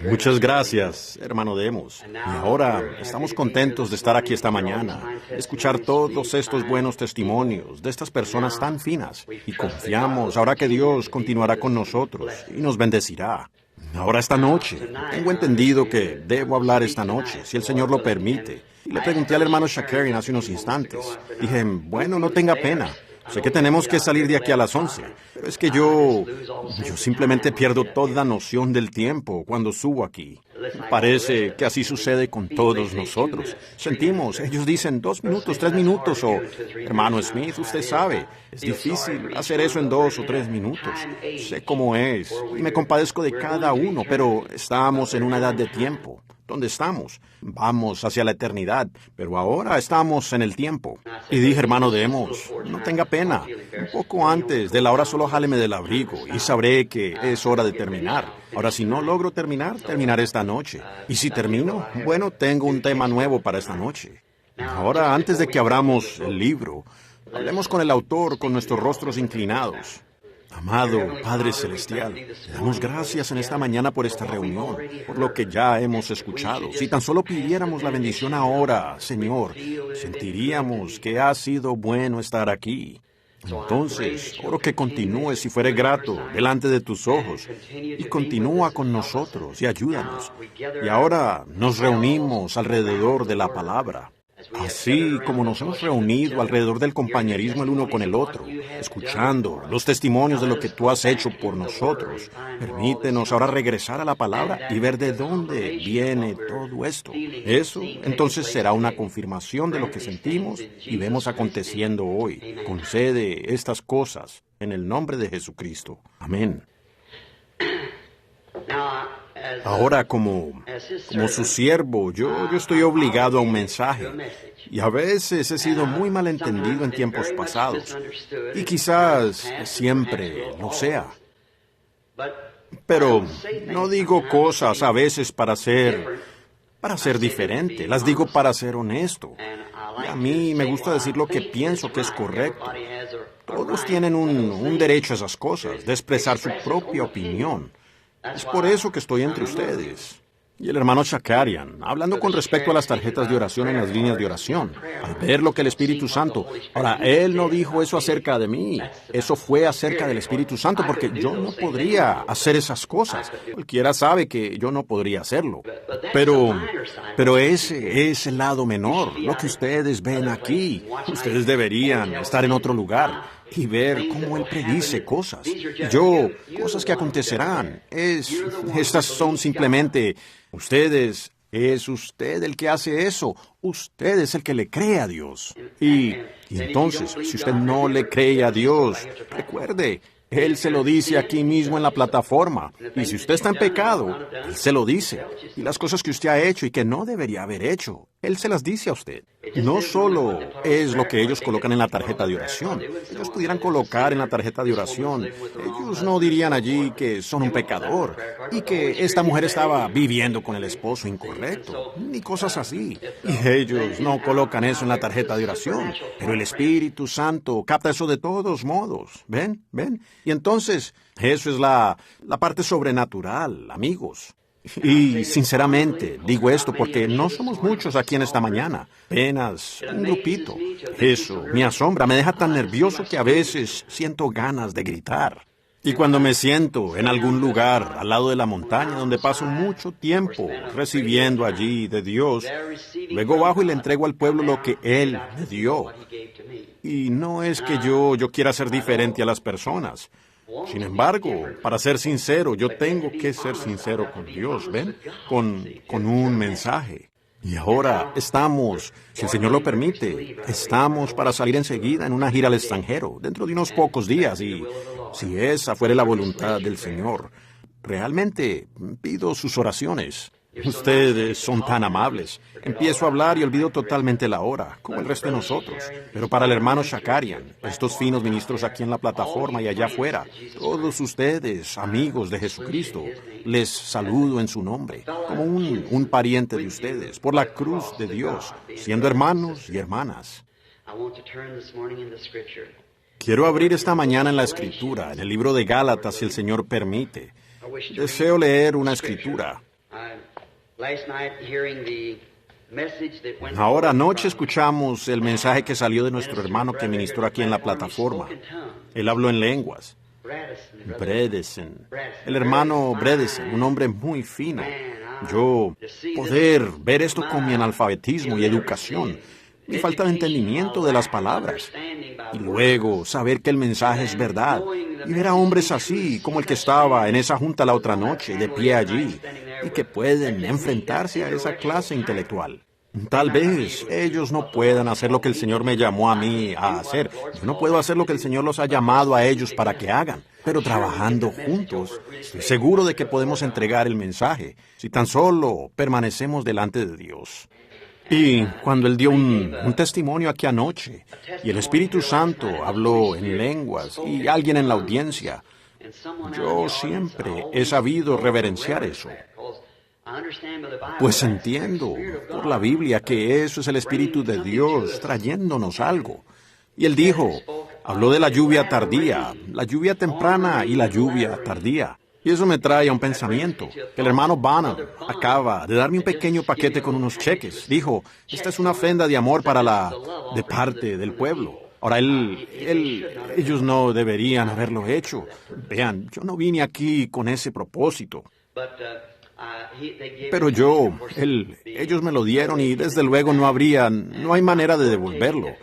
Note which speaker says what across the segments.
Speaker 1: Muchas gracias, hermano Demos. Y ahora estamos contentos de estar aquí esta mañana, escuchar todos estos buenos testimonios de estas personas tan finas. Y confiamos ahora que Dios continuará con nosotros y nos bendecirá. Ahora esta noche, tengo entendido que debo hablar esta noche, si el Señor lo permite. Y le pregunté al hermano Shakarian hace unos instantes. Dije, bueno, no tenga pena. Sé que tenemos que salir de aquí a las 11, pero es que yo simplemente pierdo toda noción del tiempo cuando subo aquí. Parece que así sucede con todos nosotros. Sentimos, ellos dicen 2 minutos, 3 minutos, o hermano Smith, usted sabe, es difícil hacer eso en 2 o 3 minutos. Sé cómo es, y me compadezco de cada uno, pero estamos en una edad de tiempo. ¿Dónde estamos? Vamos hacia la eternidad, pero ahora estamos en el tiempo. Y dije, hermano Demos, no tenga pena. Un poco antes de la hora solo jáleme del abrigo y sabré que es hora de terminar. Ahora, si no logro terminar, terminaré esta noche. Y si termino, bueno, tengo un tema nuevo para esta noche. Ahora, antes de que abramos el libro, hablemos con el autor con nuestros rostros inclinados. Amado Padre Celestial, le damos gracias en esta mañana por esta reunión, por lo que ya hemos escuchado. Si tan solo pidiéramos la bendición ahora, Señor, sentiríamos que ha sido bueno estar aquí. Entonces, oro que continúes, si fuere grato, delante de tus ojos, y continúa con nosotros y ayúdanos. Y ahora nos reunimos alrededor de la palabra. Así como nos hemos reunido alrededor del compañerismo el uno con el otro, escuchando los testimonios de lo que tú has hecho por nosotros, permítenos ahora regresar a la palabra y ver de dónde viene todo esto. Eso entonces será una confirmación de lo que sentimos y vemos aconteciendo hoy. Concede estas cosas en el nombre de Jesucristo. Amén. Ahora, como su siervo, yo estoy obligado a un mensaje, y a veces he sido muy malentendido en tiempos pasados, y quizás siempre lo sea. Pero no digo cosas a veces para ser diferente, las digo para ser honesto. Y a mí me gusta decir lo que pienso que es correcto. Todos tienen un derecho a esas cosas, de expresar su propia opinión. Es por eso que estoy entre ustedes. Y el hermano Shakarian, hablando con respecto a las tarjetas de oración en las líneas de oración, al ver lo que el Espíritu Santo... Ahora, él no dijo eso acerca de mí, eso fue acerca del Espíritu Santo, porque yo no podría hacer esas cosas. Cualquiera sabe que yo no podría hacerlo. Pero ese es el lado menor, lo que ustedes ven aquí. Ustedes deberían estar en otro lugar y ver cómo él predice cosas. Cosas que acontecerán. Estas son simplemente... Es usted el que hace eso. Usted es el que le cree a Dios. Y entonces, si usted no le cree a Dios, recuerde, Él se lo dice aquí mismo en la plataforma. Y si usted está en pecado, Él se lo dice. Y las cosas que usted ha hecho y que no debería haber hecho, Él se las dice a usted. No solo es lo que ellos colocan en la tarjeta de oración. Ellos pudieran colocar en la tarjeta de oración. Ellos no dirían allí que son un pecador y que esta mujer estaba viviendo con el esposo incorrecto, ni cosas así. Y ellos no colocan eso en la tarjeta de oración. Pero el Espíritu Santo capta eso de todos modos. ¿Ven? Y entonces, eso es la parte sobrenatural, amigos. Y sinceramente digo esto porque no somos muchos aquí en esta mañana, apenas un grupito. Eso me asombra, me deja tan nervioso que a veces siento ganas de gritar. Y cuando me siento en algún lugar al lado de la montaña donde paso mucho tiempo recibiendo allí de Dios, luego bajo y le entrego al pueblo lo que Él me dio. Y no es que yo quiera ser diferente a las personas. Sin embargo, para ser sincero, yo tengo que ser sincero con Dios, ¿ven? Con un mensaje. Y ahora estamos, si el Señor lo permite, estamos para salir enseguida en una gira al extranjero, dentro de unos pocos días, y si esa fuera la voluntad del Señor, realmente pido sus oraciones. Ustedes son tan amables. Empiezo a hablar y olvido totalmente la hora, como el resto de nosotros. Pero para el hermano Shakarian, estos finos ministros aquí en la plataforma y allá afuera, todos ustedes, amigos de Jesucristo, les saludo en su nombre, como un pariente de ustedes, por la cruz de Dios, siendo hermanos y hermanas. Quiero abrir esta mañana en la Escritura, en el libro de Gálatas, si el Señor permite. Deseo leer una escritura. Ahora anoche escuchamos el mensaje que salió de nuestro hermano que ministró aquí en la plataforma. Él habló en lenguas. Bredesen. El hermano Bredesen, un hombre muy fino. Yo poder ver esto con mi analfabetismo y educación, mi falta de entendimiento de las palabras, y luego saber que el mensaje es verdad, y ver a hombres así como el que estaba en esa junta la otra noche, de pie allí, y que pueden enfrentarse a esa clase intelectual. Tal vez ellos no puedan hacer lo que el Señor me llamó a mí a hacer. Yo no puedo hacer lo que el Señor los ha llamado a ellos para que hagan. Pero trabajando juntos, estoy seguro de que podemos entregar el mensaje, si tan solo permanecemos delante de Dios. Y cuando él dio un testimonio aquí anoche, y el Espíritu Santo habló en lenguas, y alguien en la audiencia, yo siempre he sabido reverenciar eso. Pues entiendo por la Biblia que eso es el Espíritu de Dios trayéndonos algo. Y él dijo, habló de la lluvia tardía, la lluvia temprana y la lluvia tardía. Y eso me trae a un pensamiento. El hermano Bonham acaba de darme un pequeño paquete con unos cheques. Dijo, esta es una ofrenda de amor de parte del pueblo. Ahora, ellos no deberían haberlo hecho. Vean, yo no vine aquí con ese propósito. Pero ellos me lo dieron y desde luego no hay manera de devolverlo.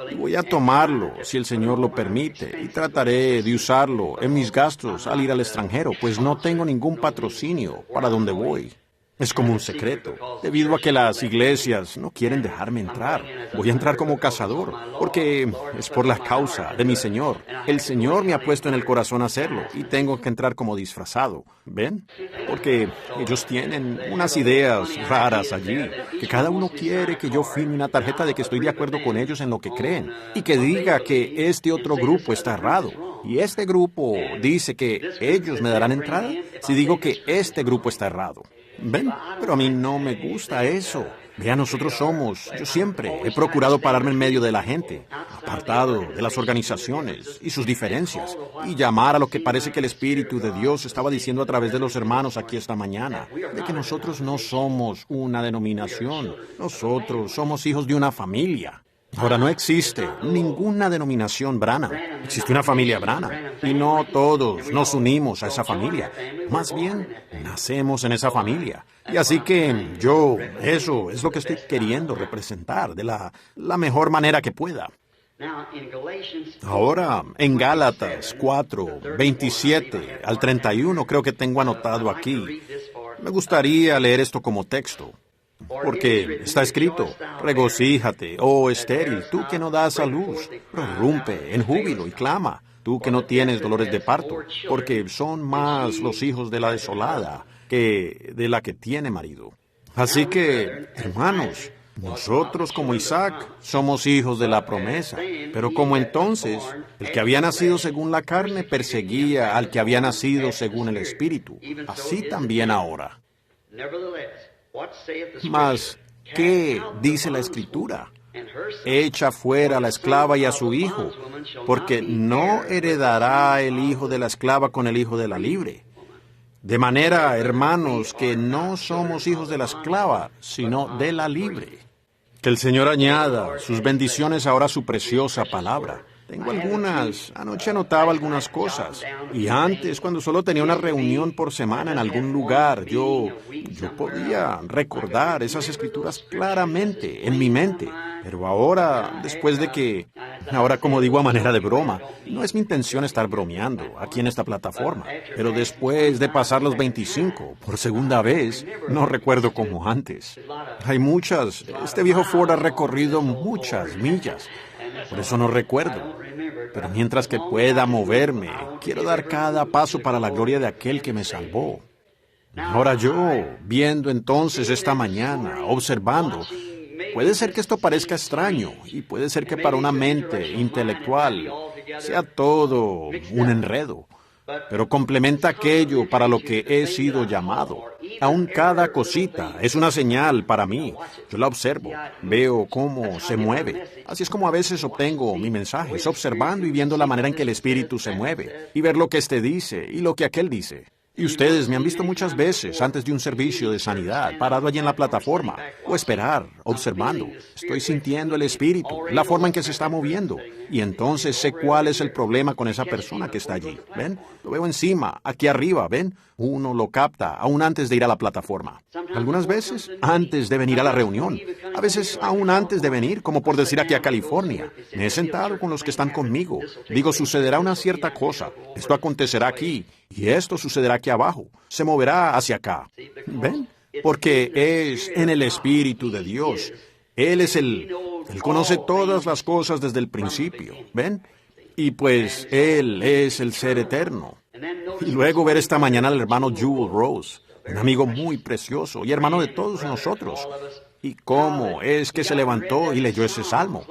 Speaker 1: Y voy a tomarlo, si el Señor lo permite, y trataré de usarlo en mis gastos al ir al extranjero, pues no tengo ningún patrocinio para donde voy. Es como un secreto, debido a que las iglesias no quieren dejarme entrar. Voy a entrar como cazador, porque es por la causa de mi Señor. El Señor me ha puesto en el corazón hacerlo, y tengo que entrar como disfrazado. ¿Ven? Porque ellos tienen unas ideas raras allí, que cada uno quiere que yo firme una tarjeta de que estoy de acuerdo con ellos en lo que creen, y que diga que este otro grupo está errado. Y este grupo dice que ellos me darán entrada si digo que este grupo está errado. ¿Ven? Pero a mí no me gusta eso. Vean, yo siempre he procurado pararme en medio de la gente, apartado de las organizaciones y sus diferencias, y llamar a lo que parece que el Espíritu de Dios estaba diciendo a través de los hermanos aquí esta mañana, de que nosotros no somos una denominación, nosotros somos hijos de una familia. Ahora, no existe ninguna denominación Branham. Existe una familia Branham. Y no todos nos unimos a esa familia. Más bien, nacemos en esa familia. Y así que eso es lo que estoy queriendo representar de la mejor manera que pueda. Ahora, en Gálatas 4, 27 al 31, creo que tengo anotado aquí. Me gustaría leer esto como texto. Porque está escrito, regocíjate, oh estéril, tú que no das a luz, prorrumpe en júbilo y clama, tú que no tienes dolores de parto, porque son más los hijos de la desolada que de la que tiene marido. Así que, hermanos, nosotros como Isaac somos hijos de la promesa, pero como entonces el que había nacido según la carne perseguía al que había nacido según el Espíritu, así también ahora. Mas, ¿qué dice la Escritura? Echa fuera a la esclava y a su hijo, porque no heredará el hijo de la esclava con el hijo de la libre. De manera, hermanos, que no somos hijos de la esclava, sino de la libre. Que el Señor añada sus bendiciones ahora a su preciosa palabra. Tengo anoche anotaba algunas cosas, y antes, cuando solo tenía una reunión por semana en algún lugar, yo podía recordar esas escrituras claramente en mi mente, pero ahora, como digo a manera de broma, no es mi intención estar bromeando aquí en esta plataforma, pero después de pasar los 25, por segunda vez, no recuerdo como antes. Este viejo Ford ha recorrido muchas millas. Por eso no recuerdo. Pero mientras que pueda moverme, quiero dar cada paso para la gloria de aquel que me salvó. Ahora viendo entonces esta mañana, observando, puede ser que esto parezca extraño, y puede ser que para una mente intelectual sea todo un enredo, pero complementa aquello para lo que he sido llamado. Aún cada cosita es una señal para mí. Yo la observo, veo cómo se mueve. Así es como a veces obtengo mi mensaje, observando y viendo la manera en que el Espíritu se mueve, y ver lo que éste dice y lo que aquel dice. Y ustedes me han visto muchas veces antes de un servicio de sanidad, parado allí en la plataforma, o esperar, observando. Estoy sintiendo el espíritu, la forma en que se está moviendo. Y entonces sé cuál es el problema con esa persona que está allí. ¿Ven? Lo veo encima, aquí arriba, ¿ven? Uno lo capta aún antes de ir a la plataforma. Algunas veces antes de venir a la reunión. A veces aún antes de venir, como por decir aquí a California. Me he sentado con los que están conmigo. Digo, sucederá una cierta cosa. Esto acontecerá aquí. Y esto sucederá aquí abajo. Se moverá hacia acá. ¿Ven? Porque es en el Espíritu de Dios. Él es Él conoce todas las cosas desde el principio. ¿Ven? Y pues Él es el Ser eterno. Y luego ver esta mañana al hermano Jewel Rose, un amigo muy precioso y hermano de todos nosotros. Y cómo es que se levantó y leyó ese salmo.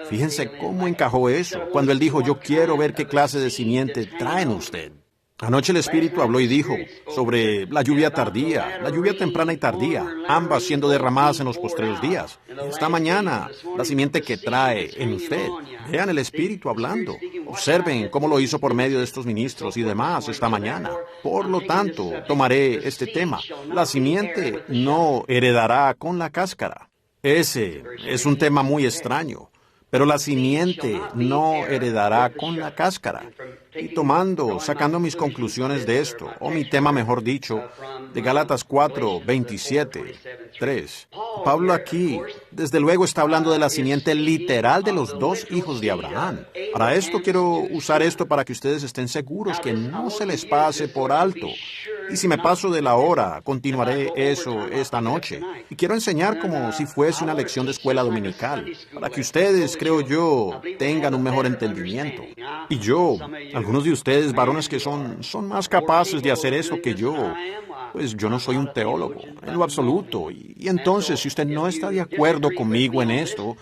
Speaker 1: Fíjense cómo encajó eso cuando él dijo, yo quiero ver qué clase de simiente traen usted. Anoche el Espíritu habló y dijo sobre la lluvia tardía, la lluvia temprana y tardía, ambas siendo derramadas en los postreros días. Esta mañana, la simiente que trae en usted. Vean el Espíritu hablando. Observen cómo lo hizo por medio de estos ministros y demás esta mañana. Por lo tanto, tomaré este tema. La simiente no heredará con la cáscara. Ese es un tema muy extraño. Pero la simiente no heredará con la cáscara. Y sacando mis conclusiones de esto, o mi tema mejor dicho, de Gálatas 4, 27, 3. Pablo aquí, desde luego, está hablando de la simiente literal de los dos hijos de Abraham. Para esto quiero usar esto para que ustedes estén seguros que no se les pase por alto. Y si me paso de la hora, continuaré eso esta noche. Y quiero enseñar como si fuese una lección de escuela dominical, para que ustedes, creo yo, tengan un mejor entendimiento. Y yo, algunos de ustedes, varones que son más capaces de hacer eso que yo, pues yo no soy un teólogo, en lo absoluto. Y entonces, si usted no está de acuerdo conmigo en esto,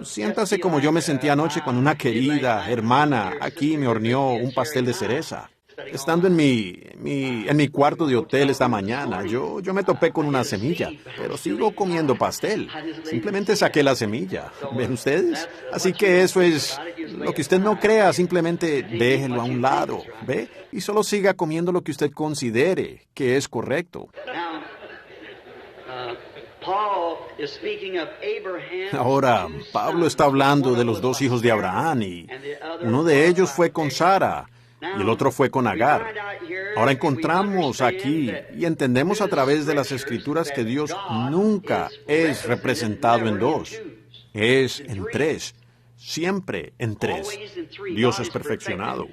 Speaker 1: siéntase como yo me sentí anoche cuando una querida hermana aquí me horneó un pastel de cereza. Estando en mi cuarto de hotel esta mañana, yo me topé con una semilla, pero sigo comiendo pastel. Simplemente saqué la semilla. ¿Ven ustedes? Así que eso es lo que usted no crea, simplemente déjelo a un lado, ¿ve? Y solo siga comiendo lo que usted considere que es correcto. Ahora, Pablo está hablando de los dos hijos de Abraham y uno de ellos fue con Sara y el otro fue con Agar. Ahora encontramos aquí y entendemos a través de las Escrituras que Dios nunca es representado en dos, es en tres, siempre en tres. Dios es perfeccionado.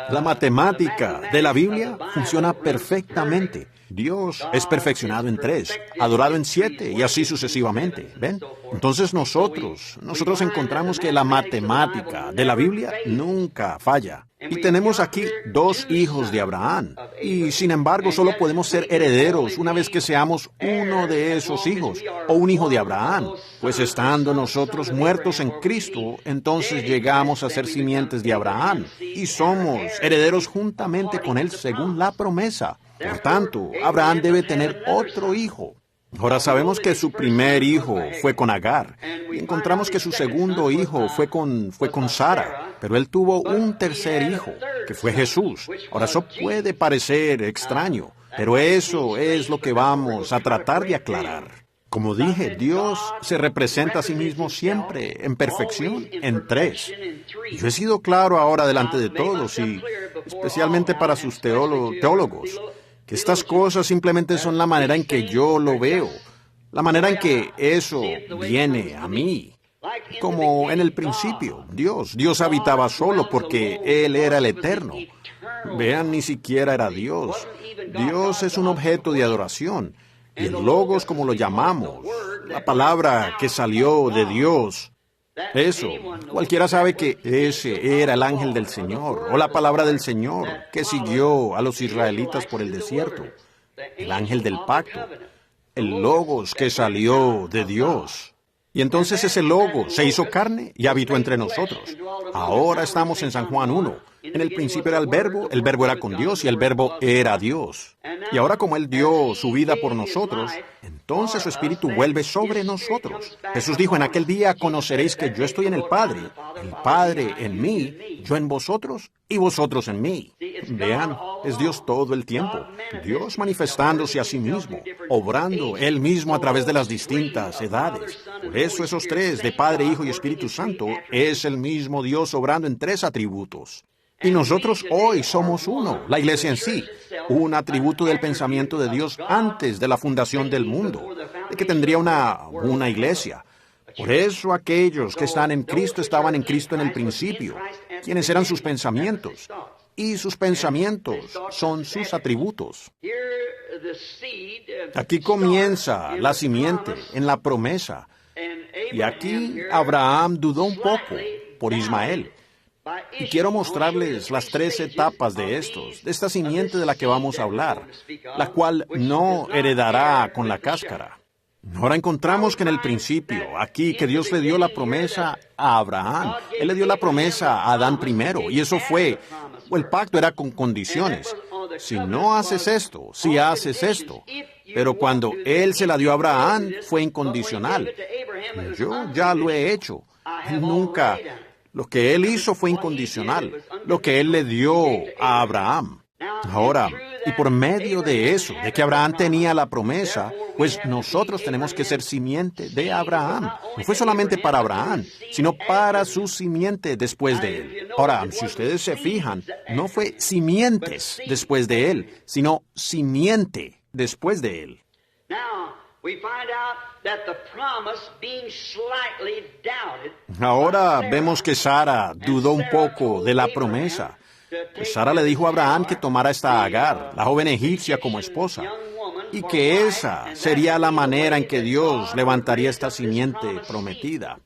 Speaker 1: La matemática de la Biblia funciona perfectamente. Dios es perfeccionado en tres, adorado en siete y así sucesivamente. ¿Ven? Entonces nosotros encontramos que la matemática de la Biblia nunca falla. Y tenemos aquí dos hijos de Abraham. Y sin embargo solo podemos ser herederos una vez que seamos uno de esos hijos o un hijo de Abraham. Pues estando nosotros muertos en Cristo, entonces llegamos a ser simientes de Abraham y somos herederos juntamente con él según la promesa. Por tanto, Abraham debe tener otro hijo. Ahora sabemos que su primer hijo fue con Agar, y encontramos que su segundo hijo fue con Sara, pero él tuvo un tercer hijo, que fue Jesús. Ahora eso puede parecer extraño, pero eso es lo que vamos a tratar de aclarar. Como dije, Dios se representa a sí mismo siempre en perfección en tres. Y yo he sido claro ahora delante de todos, y especialmente para sus teólogos, que estas cosas simplemente son la manera en que yo lo veo, la manera en que eso viene a mí. Como en el principio, Dios habitaba solo porque Él era el eterno. Vean, ni siquiera era Dios. Dios es un objeto de adoración. Y el logos, como lo llamamos, la palabra que salió de Dios, eso, cualquiera sabe que ese era el ángel del Señor, o la palabra del Señor, que siguió a los israelitas por el desierto, el ángel del pacto, el logos que salió de Dios. Y entonces ese logos se hizo carne y habitó entre nosotros. Ahora estamos en San Juan 1, En el principio era el Verbo era con Dios y el Verbo era Dios. Y ahora como Él dio su vida por nosotros, entonces su Espíritu vuelve sobre nosotros. Jesús dijo, en aquel día conoceréis que yo estoy en el Padre en mí, yo en vosotros y vosotros en mí. Vean, es Dios todo el tiempo. Dios manifestándose a sí mismo, obrando Él mismo a través de las distintas edades. Por eso esos tres, de Padre, Hijo y Espíritu Santo, es el mismo Dios obrando en tres atributos. Y nosotros hoy somos uno, la iglesia en sí, un atributo del pensamiento de Dios antes de la fundación del mundo, de que tendría una iglesia. Por eso aquellos que están en Cristo estaban en Cristo en el principio, quienes eran sus pensamientos. Y sus pensamientos son sus atributos. Aquí comienza la simiente en la promesa. Y aquí Abraham dudó un poco por Ismael. Y quiero mostrarles las tres etapas de esta simiente de la que vamos a hablar, la cual no heredará con la cáscara. Ahora encontramos que en el principio, aquí, que Dios le dio la promesa a Abraham. Él le dio la promesa a Adán primero, y eso fue, el pacto era con condiciones. Si no haces esto, si haces esto. Pero cuando Él se la dio a Abraham, fue incondicional. Yo ya lo he hecho. Nunca. Lo que Él hizo fue incondicional. Lo que Él le dio a Abraham. Ahora, y por medio de eso, de que Abraham tenía la promesa, pues nosotros tenemos que ser simiente de Abraham. No fue solamente para Abraham, sino para su simiente después de él. Ahora, si ustedes se fijan, no fue simientes después de él, sino simiente después de él. Ahora vemos que Sara dudó un poco de la promesa. Pues Sara le dijo a Abraham que tomara esta Agar, la joven egipcia, como esposa, y que esa sería la manera en que Dios levantaría esta simiente prometida.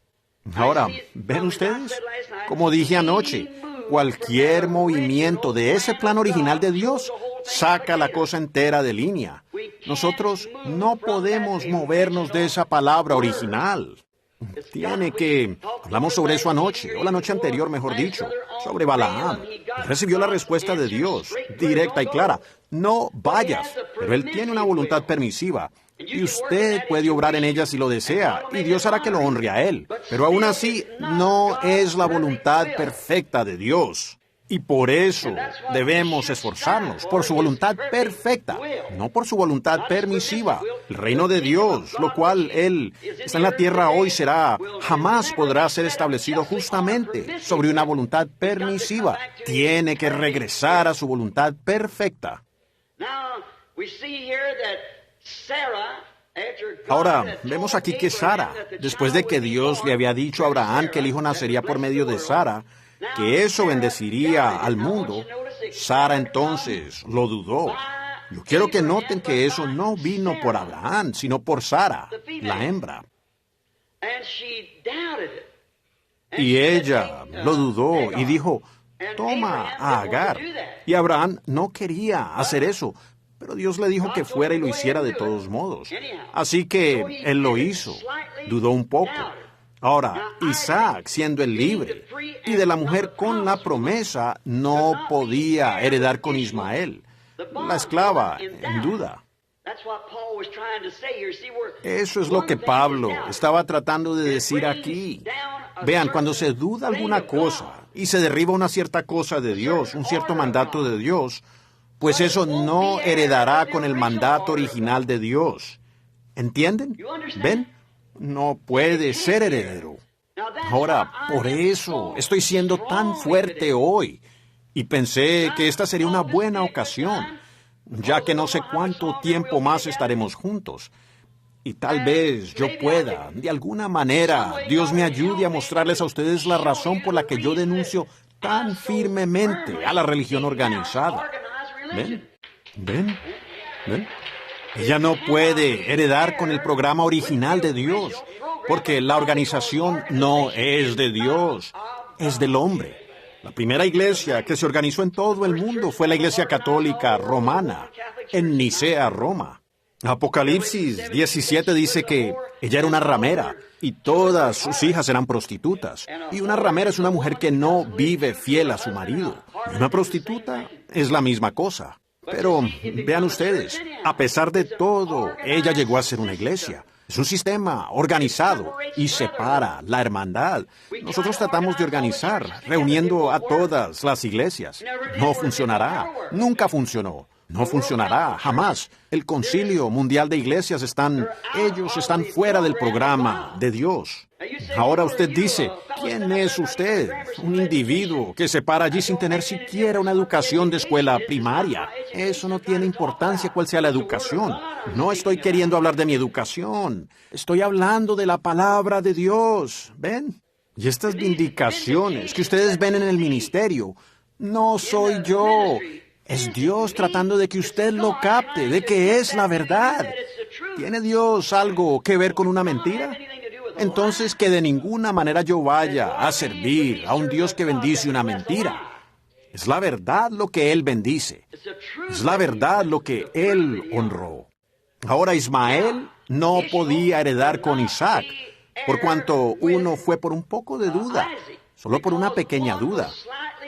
Speaker 1: Ahora, ¿ven ustedes? Como dije anoche, cualquier movimiento de ese plan original de Dios saca la cosa entera de línea. Nosotros no podemos movernos de esa palabra original. Hablamos sobre eso anoche, o la noche anterior, mejor dicho, sobre Balaam. Recibió la respuesta de Dios, directa y clara. No vayas, pero él tiene una voluntad permisiva. Y usted puede obrar en ella si lo desea, y Dios hará que lo honre a él. Pero aún así, no es la voluntad perfecta de Dios. Y por eso debemos esforzarnos, por su voluntad perfecta, no por su voluntad permisiva. El reino de Dios, lo cual Él está en la tierra hoy, jamás podrá ser establecido justamente sobre una voluntad permisiva. Tiene que regresar a su voluntad perfecta. Ahora, vemos aquí que Sara, después de que Dios le había dicho a Abraham que el hijo nacería por medio de Sara, que eso bendeciría al mundo, Sara entonces lo dudó. Yo quiero que noten que eso no vino por Abraham, sino por Sara, la hembra. Y ella lo dudó y dijo, toma a Agar. Y Abraham no quería hacer eso, pero Dios le dijo que fuera y lo hiciera de todos modos. Así que él lo hizo, dudó un poco. Ahora, Isaac, siendo el libre, y de la mujer con la promesa, no podía heredar con Ismael, la esclava, en duda. Eso es lo que Pablo estaba tratando de decir aquí. Vean, cuando se duda alguna cosa y se derriba una cierta cosa de Dios, un cierto mandato de Dios, pues eso no heredará con el mandato original de Dios. ¿Entienden? ¿Ven? No puede ser heredero. Ahora, por eso estoy siendo tan fuerte hoy. Y pensé que esta sería una buena ocasión, ya que no sé cuánto tiempo más estaremos juntos. Y tal vez yo pueda, de alguna manera, Dios me ayude a mostrarles a ustedes la razón por la que yo denuncio tan firmemente a la religión organizada. ¿Ven? ¿Ven? ¿Ven? Ella no puede heredar con el programa original de Dios, porque la organización no es de Dios, es del hombre. La primera iglesia que se organizó en todo el mundo fue la Iglesia Católica Romana, en Nicea, Roma. Apocalipsis 17 dice que ella era una ramera y todas sus hijas eran prostitutas. Y una ramera es una mujer que no vive fiel a su marido. Y una prostituta es la misma cosa. Pero vean ustedes, a pesar de todo, ella llegó a ser una iglesia. Es un sistema organizado y separa la hermandad. Nosotros tratamos de organizar, reuniendo a todas las iglesias. No funcionará. Nunca funcionó. No funcionará, jamás. El Concilio Mundial de Iglesias ellos están fuera del programa de Dios. Ahora usted dice, ¿quién es usted? Un individuo que se para allí sin tener siquiera una educación de escuela primaria. Eso no tiene importancia cuál sea la educación. No estoy queriendo hablar de mi educación. Estoy hablando de la palabra de Dios. ¿Ven? Y estas vindicaciones que ustedes ven en el ministerio, no soy yo. Es Dios tratando de que usted lo capte, de que es la verdad. ¿Tiene Dios algo que ver con una mentira? Entonces que de ninguna manera yo vaya a servir a un Dios que bendice una mentira. Es la verdad lo que Él bendice. Es la verdad lo que Él honró. Ahora Ismael no podía heredar con Isaac, por cuanto uno fue por un poco de duda, solo por una pequeña duda.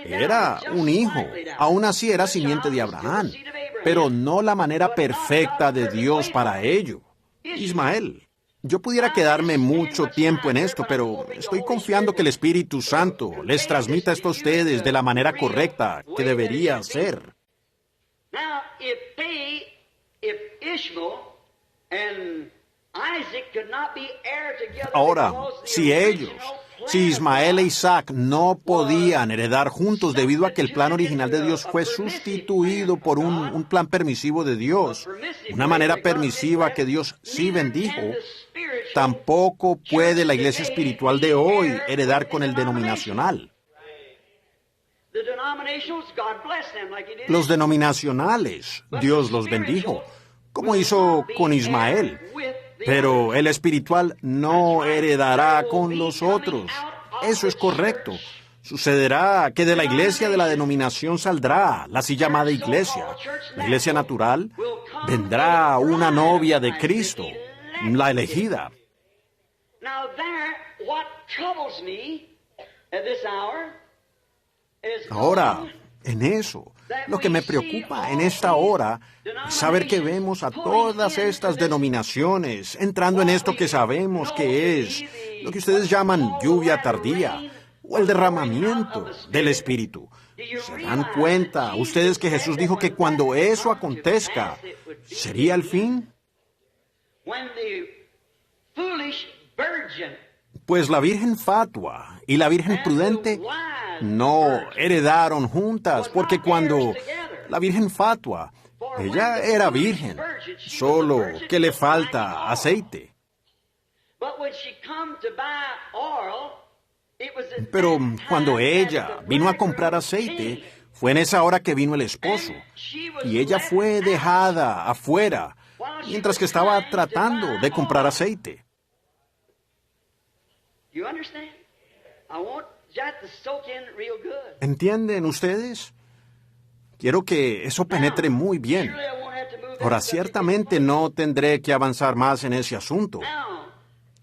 Speaker 1: Era un hijo, aún así era simiente de Abraham, pero no la manera perfecta de Dios para ello. Ismael. Yo pudiera quedarme mucho tiempo en esto, pero estoy confiando que el Espíritu Santo les transmita esto a ustedes de la manera correcta que debería ser. Ahora, si Ismael e Isaac no podían heredar juntos debido a que el plan original de Dios fue sustituido por un plan permisivo de Dios, una manera permisiva que Dios sí bendijo, tampoco puede la iglesia espiritual de hoy heredar con el denominacional. Los denominacionales, Dios los bendijo, como hizo con Ismael. Pero el espiritual no heredará con los otros. Eso es correcto. Sucederá que de la iglesia de la denominación saldrá la así llamada iglesia. La iglesia natural vendrá una novia de Cristo, la elegida. Ahora, en eso, lo que me preocupa en esta hora es saber que vemos a todas estas denominaciones entrando en esto que sabemos que es lo que ustedes llaman lluvia tardía o el derramamiento del Espíritu. ¿Se dan cuenta ustedes que Jesús dijo que cuando eso acontezca, sería el fin? Pues la Virgen Fatua y la Virgen Prudente no heredaron juntas, porque cuando la Virgen Fatua, ella era virgen, solo que le falta aceite. Pero cuando ella vino a comprar aceite, fue en esa hora que vino el esposo, y ella fue dejada afuera, mientras que estaba tratando de comprar aceite. ¿Entienden ustedes? Quiero que eso penetre muy bien. Ahora, ciertamente no tendré que avanzar más en ese asunto.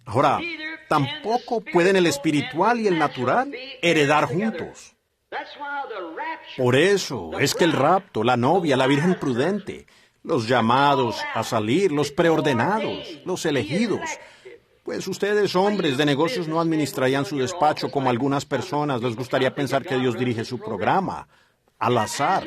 Speaker 1: Ahora, tampoco pueden el espiritual y el natural heredar juntos. Por eso es que el rapto, la novia, la Virgen Prudente, los llamados a salir, los preordenados, los elegidos, pues ustedes, hombres de negocios, no administrarían su despacho como algunas personas les gustaría pensar que Dios dirige su programa, al azar.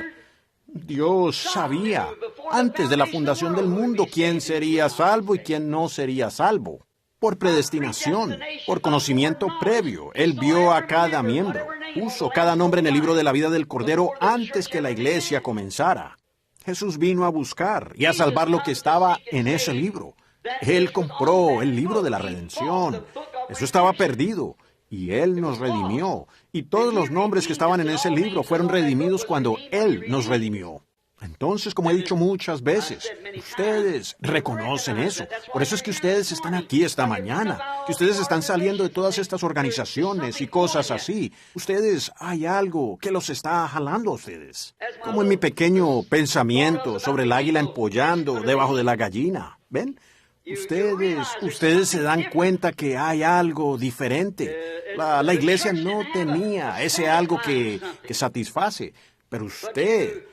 Speaker 1: Dios sabía, antes de la fundación del mundo, quién sería salvo y quién no sería salvo. Por predestinación, por conocimiento previo, Él vio a cada miembro, puso cada nombre en el libro de la vida del Cordero antes que la iglesia comenzara. Jesús vino a buscar y a salvar lo que estaba en ese libro. Él compró el libro de la redención. Eso estaba perdido, y Él nos redimió. Y todos los nombres que estaban en ese libro fueron redimidos cuando Él nos redimió. Entonces, como he dicho muchas veces, ustedes reconocen eso. Por eso es que ustedes están aquí esta mañana, que ustedes están saliendo de todas estas organizaciones y cosas así. Ustedes, hay algo que los está jalando a ustedes. Como en mi pequeño pensamiento sobre el águila empollando debajo de la gallina. ¿Ven? Ustedes se dan cuenta que hay algo diferente. La iglesia no tenía ese algo que satisface, pero usted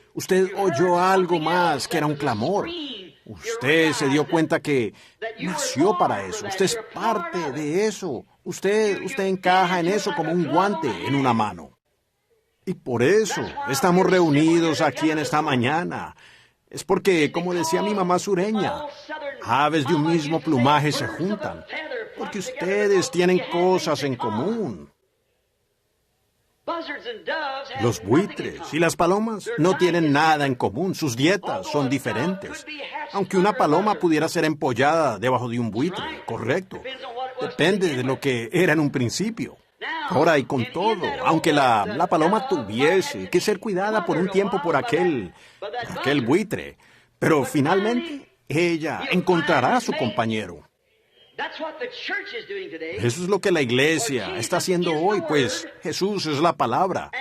Speaker 1: oyó algo más que era un clamor. Usted se dio cuenta que nació para eso. Usted es parte de eso. Usted encaja en eso como un guante en una mano. Y por eso estamos reunidos aquí en esta mañana. Es porque, como decía mi mamá sureña, aves de un mismo plumaje se juntan, porque ustedes tienen cosas en común. Los buitres y las palomas no tienen nada en común, sus dietas son diferentes. Aunque una paloma pudiera ser empollada debajo de un buitre, correcto. Depende de lo que era en un principio. Ahora, y con todo, aunque la paloma tuviese que ser cuidada por un tiempo por aquel buitre, pero finalmente ella encontrará a su compañero. Eso es lo que la iglesia está haciendo hoy, pues Jesús es la palabra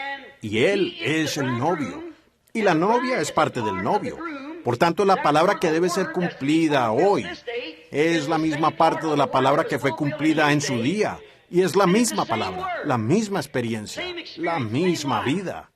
Speaker 1: y Él es el novio. Y la novia es parte del novio. Por tanto, la palabra que debe ser cumplida hoy es la misma parte de la palabra que fue cumplida en su día. Y es la misma palabra, la misma experiencia, la misma vida.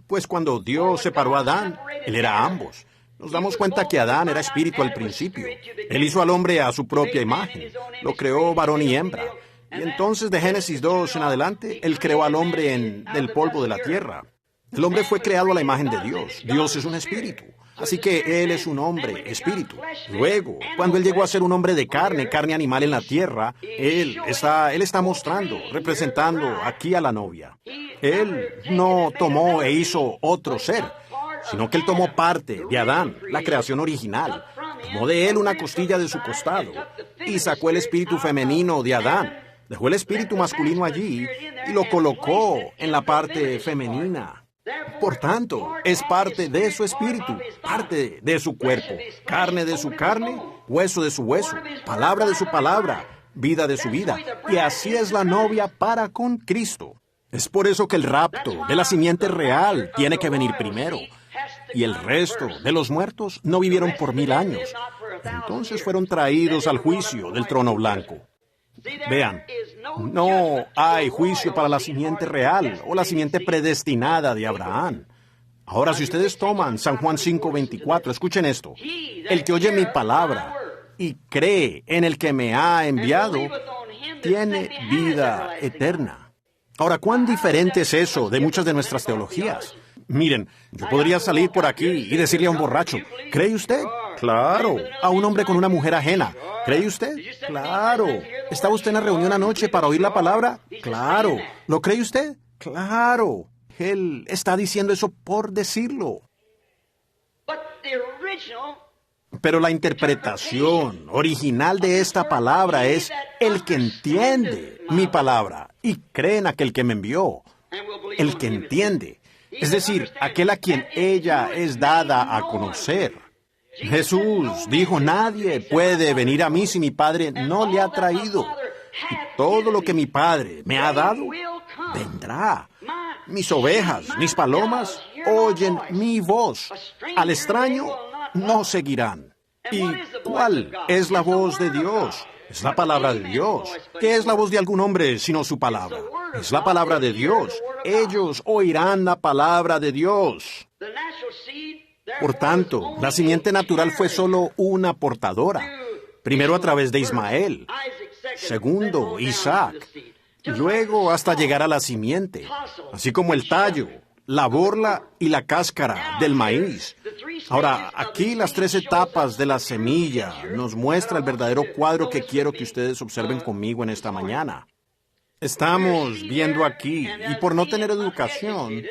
Speaker 1: Pues cuando Dios separó a Adán, Él era ambos. Nos damos cuenta que Adán era espíritu al principio. Él hizo al hombre a su propia imagen. Lo creó varón y hembra. Y entonces de Génesis 2 en adelante, Él creó al hombre del polvo de la tierra. El hombre fue creado a la imagen de Dios. Dios es un espíritu. Así que Él es un hombre, espíritu. Luego, cuando Él llegó a ser un hombre de carne animal en la tierra, Él está mostrando, representando aquí a la novia. Él no tomó e hizo otro ser, sino que Él tomó parte de Adán, la creación original. Tomó de él una costilla de su costado y sacó el espíritu femenino de Adán. Dejó el espíritu masculino allí y lo colocó en la parte femenina. Por tanto, es parte de su espíritu, parte de su cuerpo, carne de su carne, hueso de su hueso, palabra de su palabra, vida de su vida. Y así es la novia para con Cristo. Es por eso que el rapto de la simiente real tiene que venir primero. Y el resto de los muertos no vivieron por 1000 años. Entonces fueron traídos al juicio del trono blanco. Vean, no hay juicio para la simiente real o la simiente predestinada de Abraham. Ahora, si ustedes toman San Juan 5:24, escuchen esto. El que oye mi palabra y cree en el que me ha enviado, tiene vida eterna. Ahora, ¿cuán diferente es eso de muchas de nuestras teologías? Miren, yo podría salir por aquí y decirle a un borracho, ¿cree usted? Claro. A un hombre con una mujer ajena, ¿cree usted? Claro. ¿Estaba usted en la reunión anoche para oír la palabra? Claro. ¿Lo cree usted? Claro. Él está diciendo eso por decirlo. Pero la interpretación original de esta palabra es el que entiende mi palabra y cree en aquel que me envió. El que entiende. Es decir, aquel a quien ella es dada a conocer. Jesús dijo, nadie puede venir a mí si mi Padre no le ha traído. Y todo lo que mi Padre me ha dado, vendrá. Mis ovejas, mis palomas, oyen mi voz. Al extraño no seguirán. ¿Y cuál es la voz de Dios? Es la palabra de Dios. ¿Qué es la voz de algún hombre sino su palabra? Es la palabra de Dios. Ellos oirán la palabra de Dios. Por tanto, la simiente natural fue solo una portadora. Primero a través de Ismael. Segundo, Isaac. Luego hasta llegar a la simiente. Así como el tallo, la borla y la cáscara del maíz. Ahora, aquí las 3 etapas de la semilla nos muestra el verdadero cuadro que quiero que ustedes observen conmigo en esta mañana. Estamos viendo aquí, y por no tener educación,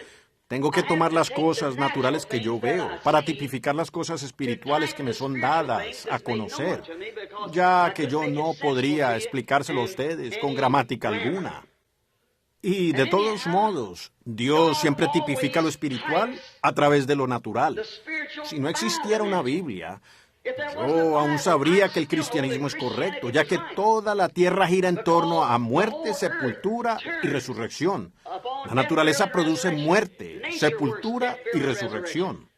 Speaker 1: tengo que tomar las cosas naturales que yo veo para tipificar las cosas espirituales que me son dadas a conocer, ya que yo no podría explicárselo a ustedes con gramática alguna. Y de todos modos, Dios siempre tipifica lo espiritual a través de lo natural. Si no existiera una Biblia, yo aún sabría que el cristianismo es correcto, ya que toda la tierra gira en torno a muerte, sepultura y resurrección. La naturaleza produce muerte, sepultura y resurrección.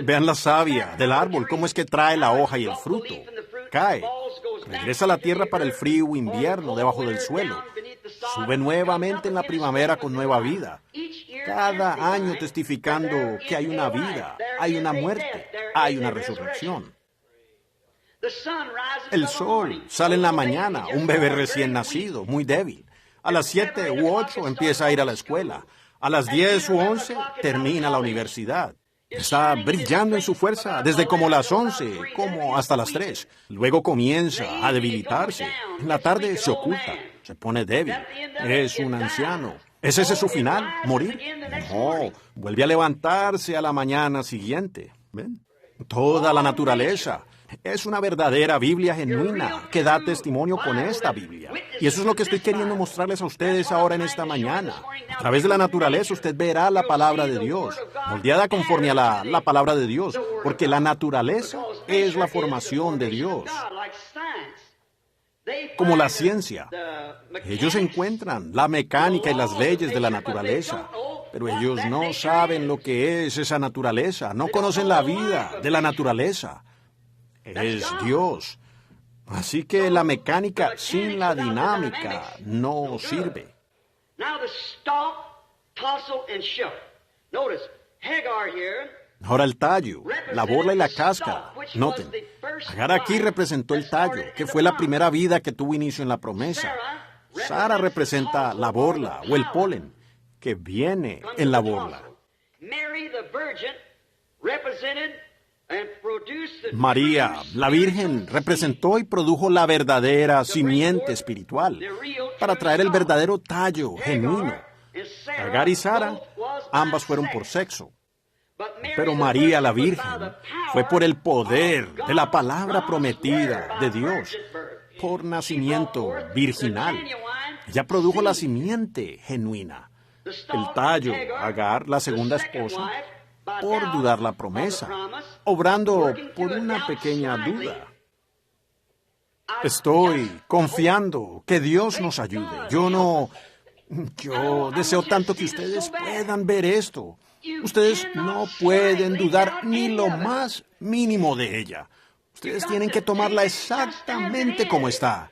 Speaker 1: Vean la savia del árbol, cómo es que trae la hoja y el fruto. Cae, regresa a la tierra para el frío invierno debajo del suelo. Sube nuevamente en la primavera con nueva vida. Cada año testificando que hay una vida, hay una muerte, hay una resurrección. El sol sale en la mañana, un bebé recién nacido, muy débil. A las 7 u 8 empieza a ir a la escuela. A las 10 u 11 termina la universidad. Está brillando en su fuerza desde como las 11, como hasta las 3. Luego comienza a debilitarse. En la tarde se oculta, se pone débil. Es un anciano. ¿Es ese su final? ¿Morir? No, vuelve a levantarse a la mañana siguiente. ¿Ven? Toda la naturaleza es una verdadera Biblia genuina que da testimonio con esta Biblia. Y eso es lo que estoy queriendo mostrarles a ustedes ahora en esta mañana. A través de la naturaleza usted verá la palabra de Dios, moldeada conforme a la palabra de Dios, porque la naturaleza es la formación de Dios. Como la ciencia. Ellos encuentran la mecánica y las leyes de la naturaleza, pero ellos no saben lo que es esa naturaleza, no conocen la vida de la naturaleza. Es Dios. Así que la mecánica sin la dinámica no sirve. Ahora el tallo, la borla y la cáscara. Noten, Agar aquí representó el tallo, que fue la primera vida que tuvo inicio en la promesa. Sara representa la borla o el polen, que viene en la borla. María, la Virgen, representó y produjo la verdadera simiente espiritual para traer el verdadero tallo genuino. Agar y Sara, ambas fueron por sexo. Pero María, la Virgen, fue por el poder de la palabra prometida de Dios, por nacimiento virginal. Ella produjo la simiente genuina. El tallo, Agar, la segunda esposa, por dudar la promesa, obrando por una pequeña duda. Estoy confiando que Dios nos ayude. Yo deseo tanto que ustedes puedan ver esto. Ustedes no pueden dudar ni lo más mínimo de ella. Ustedes tienen que tomarla exactamente como está.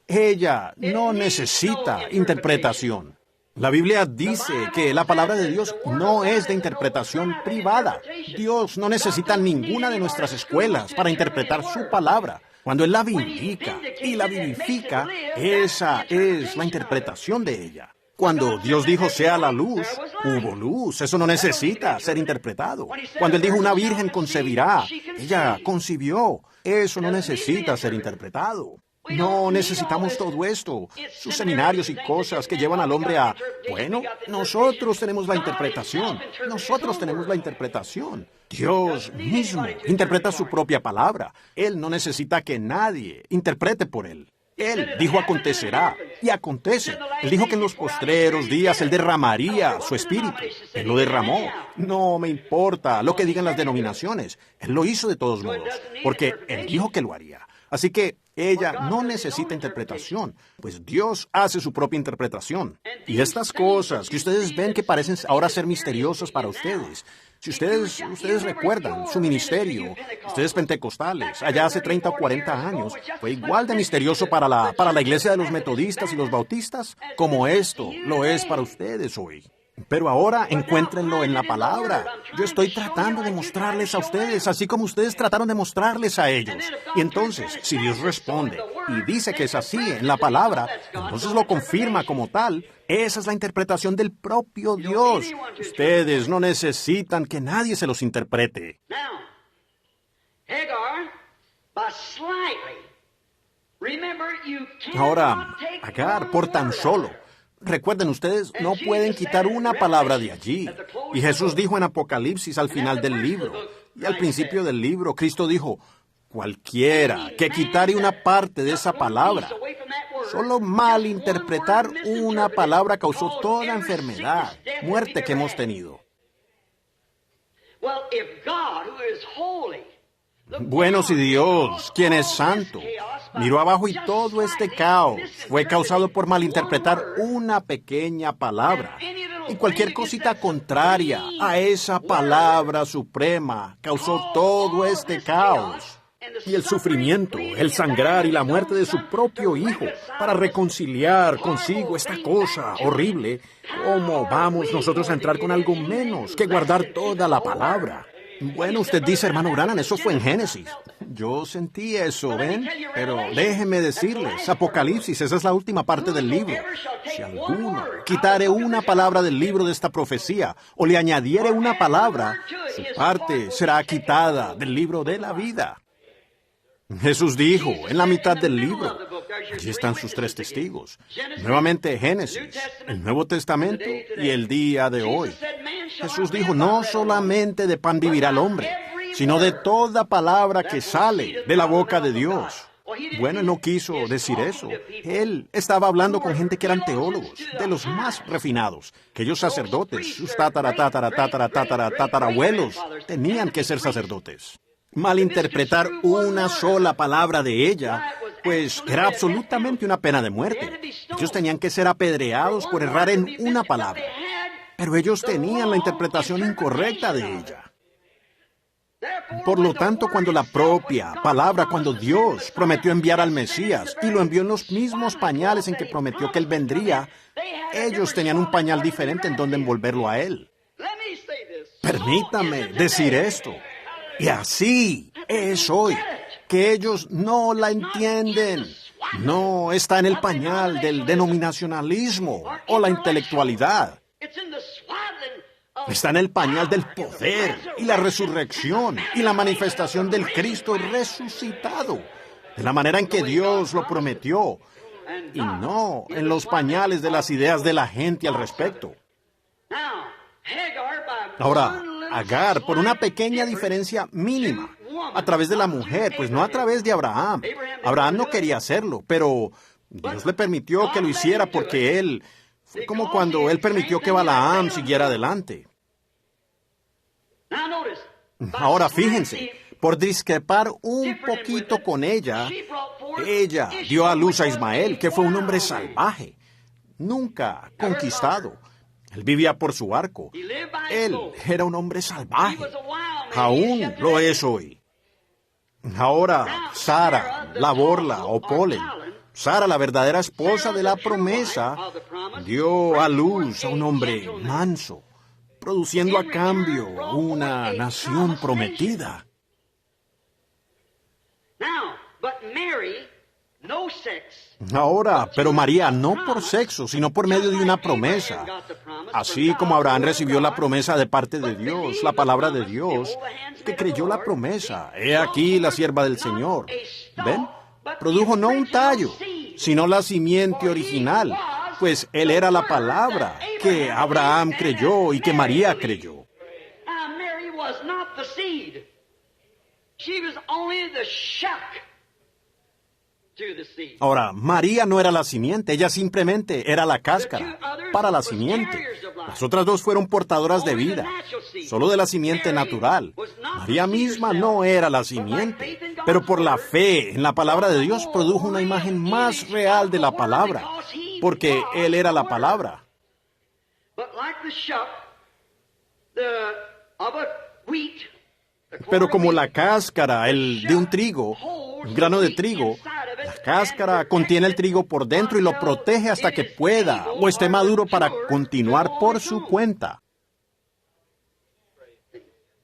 Speaker 1: Ella no necesita interpretación. La Biblia dice que la palabra de Dios no es de interpretación privada. Dios no necesita ninguna de nuestras escuelas para interpretar su palabra. Cuando Él la vindica y la vivifica, esa es la interpretación de ella. Cuando Dios dijo sea la luz, hubo luz. Eso no necesita ser interpretado. Cuando Él dijo una virgen concebirá, ella concibió. Eso no necesita ser interpretado. No necesitamos todo esto, sus seminarios y cosas que llevan al hombre a, nosotros tenemos la interpretación, Dios mismo interpreta su propia palabra. Él no necesita que nadie interprete por Él. Él dijo acontecerá, y acontece. Él dijo que en los postreros días Él derramaría su espíritu. Él lo derramó. No me importa lo que digan las denominaciones. Él lo hizo de todos modos, porque Él dijo que lo haría. Así que ella no necesita interpretación, pues Dios hace su propia interpretación. Y estas cosas que ustedes ven que parecen ahora ser misteriosas para ustedes, si ustedes recuerdan su ministerio, ustedes pentecostales, allá hace 30 o 40 años, fue igual de misterioso para la iglesia de los metodistas y los bautistas como esto lo es para ustedes hoy. Pero ahora encuéntrenlo en la palabra. Yo estoy tratando de mostrarles a ustedes, así como ustedes trataron de mostrarles a ellos. Y entonces, si Dios responde y dice que es así en la palabra, entonces lo confirma como tal. Esa es la interpretación del propio Dios. Ustedes no necesitan que nadie se los interprete. Ahora, Agar, por tan solo. Recuerden, ustedes no pueden quitar una palabra de allí. Y Jesús dijo en Apocalipsis al final del libro, y al principio del libro, Cristo dijo, cualquiera que quitare una parte de esa palabra, Solo malinterpretar una palabra causó toda enfermedad, muerte que hemos tenido. Bueno, si Dios, quien es santo, miró abajo y todo este caos fue causado por malinterpretar una pequeña palabra, y cualquier cosita contraria a esa palabra suprema causó todo este caos. Y el sufrimiento, el sangrar y la muerte de su propio Hijo para reconciliar consigo esta cosa horrible. ¿Cómo vamos nosotros a entrar con algo menos que guardar toda la palabra? Bueno, usted dice, hermano Branham, eso fue en Génesis. Yo sentí eso, ¿ven? Pero déjeme decirles, Apocalipsis, esa es la última parte del libro. Si alguno quitare una palabra del libro de esta profecía, o le añadiere una palabra, su parte será quitada del libro de la vida. Jesús dijo, en la mitad del libro, allí están sus 3 testigos. Nuevamente Génesis, el Nuevo Testamento y el día de hoy. Jesús dijo, no solamente de pan vivirá el hombre, sino de toda palabra que sale de la boca de Dios. Bueno, él no quiso decir eso. Él estaba hablando con gente que eran teólogos, de los más refinados. Aquellos sacerdotes, sus tatarabuelos, tenían que ser sacerdotes. Malinterpretar una sola palabra de ella, pues era absolutamente una pena de muerte. Ellos tenían que ser apedreados por errar en una palabra. Pero ellos tenían la interpretación incorrecta de ella. Por lo tanto, cuando la propia palabra, cuando Dios prometió enviar al Mesías y lo envió en los mismos pañales en que prometió que Él vendría, ellos tenían un pañal diferente en donde envolverlo a Él. Permítame decir esto. Y así es hoy, que ellos no la entienden. No está en el pañal del denominacionalismo o la intelectualidad. Está en el pañal del poder y la resurrección y la manifestación del Cristo resucitado, de la manera en que Dios lo prometió, y no en los pañales de las ideas de la gente al respecto. Ahora, Agar, por una pequeña diferencia mínima, a través de la mujer, pues no a través de Abraham. Abraham no quería hacerlo, pero Dios le permitió que lo hiciera porque él, fue como cuando él permitió que Balaam siguiera adelante. Ahora, fíjense, por discrepar un poquito con ella dio a luz a Ismael, que fue un hombre salvaje, nunca conquistado. Él vivía por su arco. Él era un hombre salvaje. Aún lo es hoy. Ahora, Sara, la borla o polen, Sara, la verdadera esposa de la promesa, dio a luz a un hombre manso, produciendo a cambio una nación prometida. Ahora, pero María, no por sexo, sino por medio de una promesa. Así como Abraham recibió la promesa de parte de Dios, la palabra de Dios, que creyó la promesa. He aquí la sierva del Señor. ¿Ven? Produjo no un tallo, sino la simiente original, pues él era la palabra que Abraham creyó y que María creyó. Ahora, María no era la simiente, ella simplemente era la cáscara para la simiente. Las otras 2 fueron portadoras de vida, solo de la simiente natural. María misma no era la simiente, pero por la fe en la palabra de Dios produjo una imagen más real de la palabra, porque Él era la palabra. Pero como la cáscara, de un trigo, un grano de trigo, la cáscara contiene el trigo por dentro y lo protege hasta que pueda o esté maduro para continuar por su cuenta.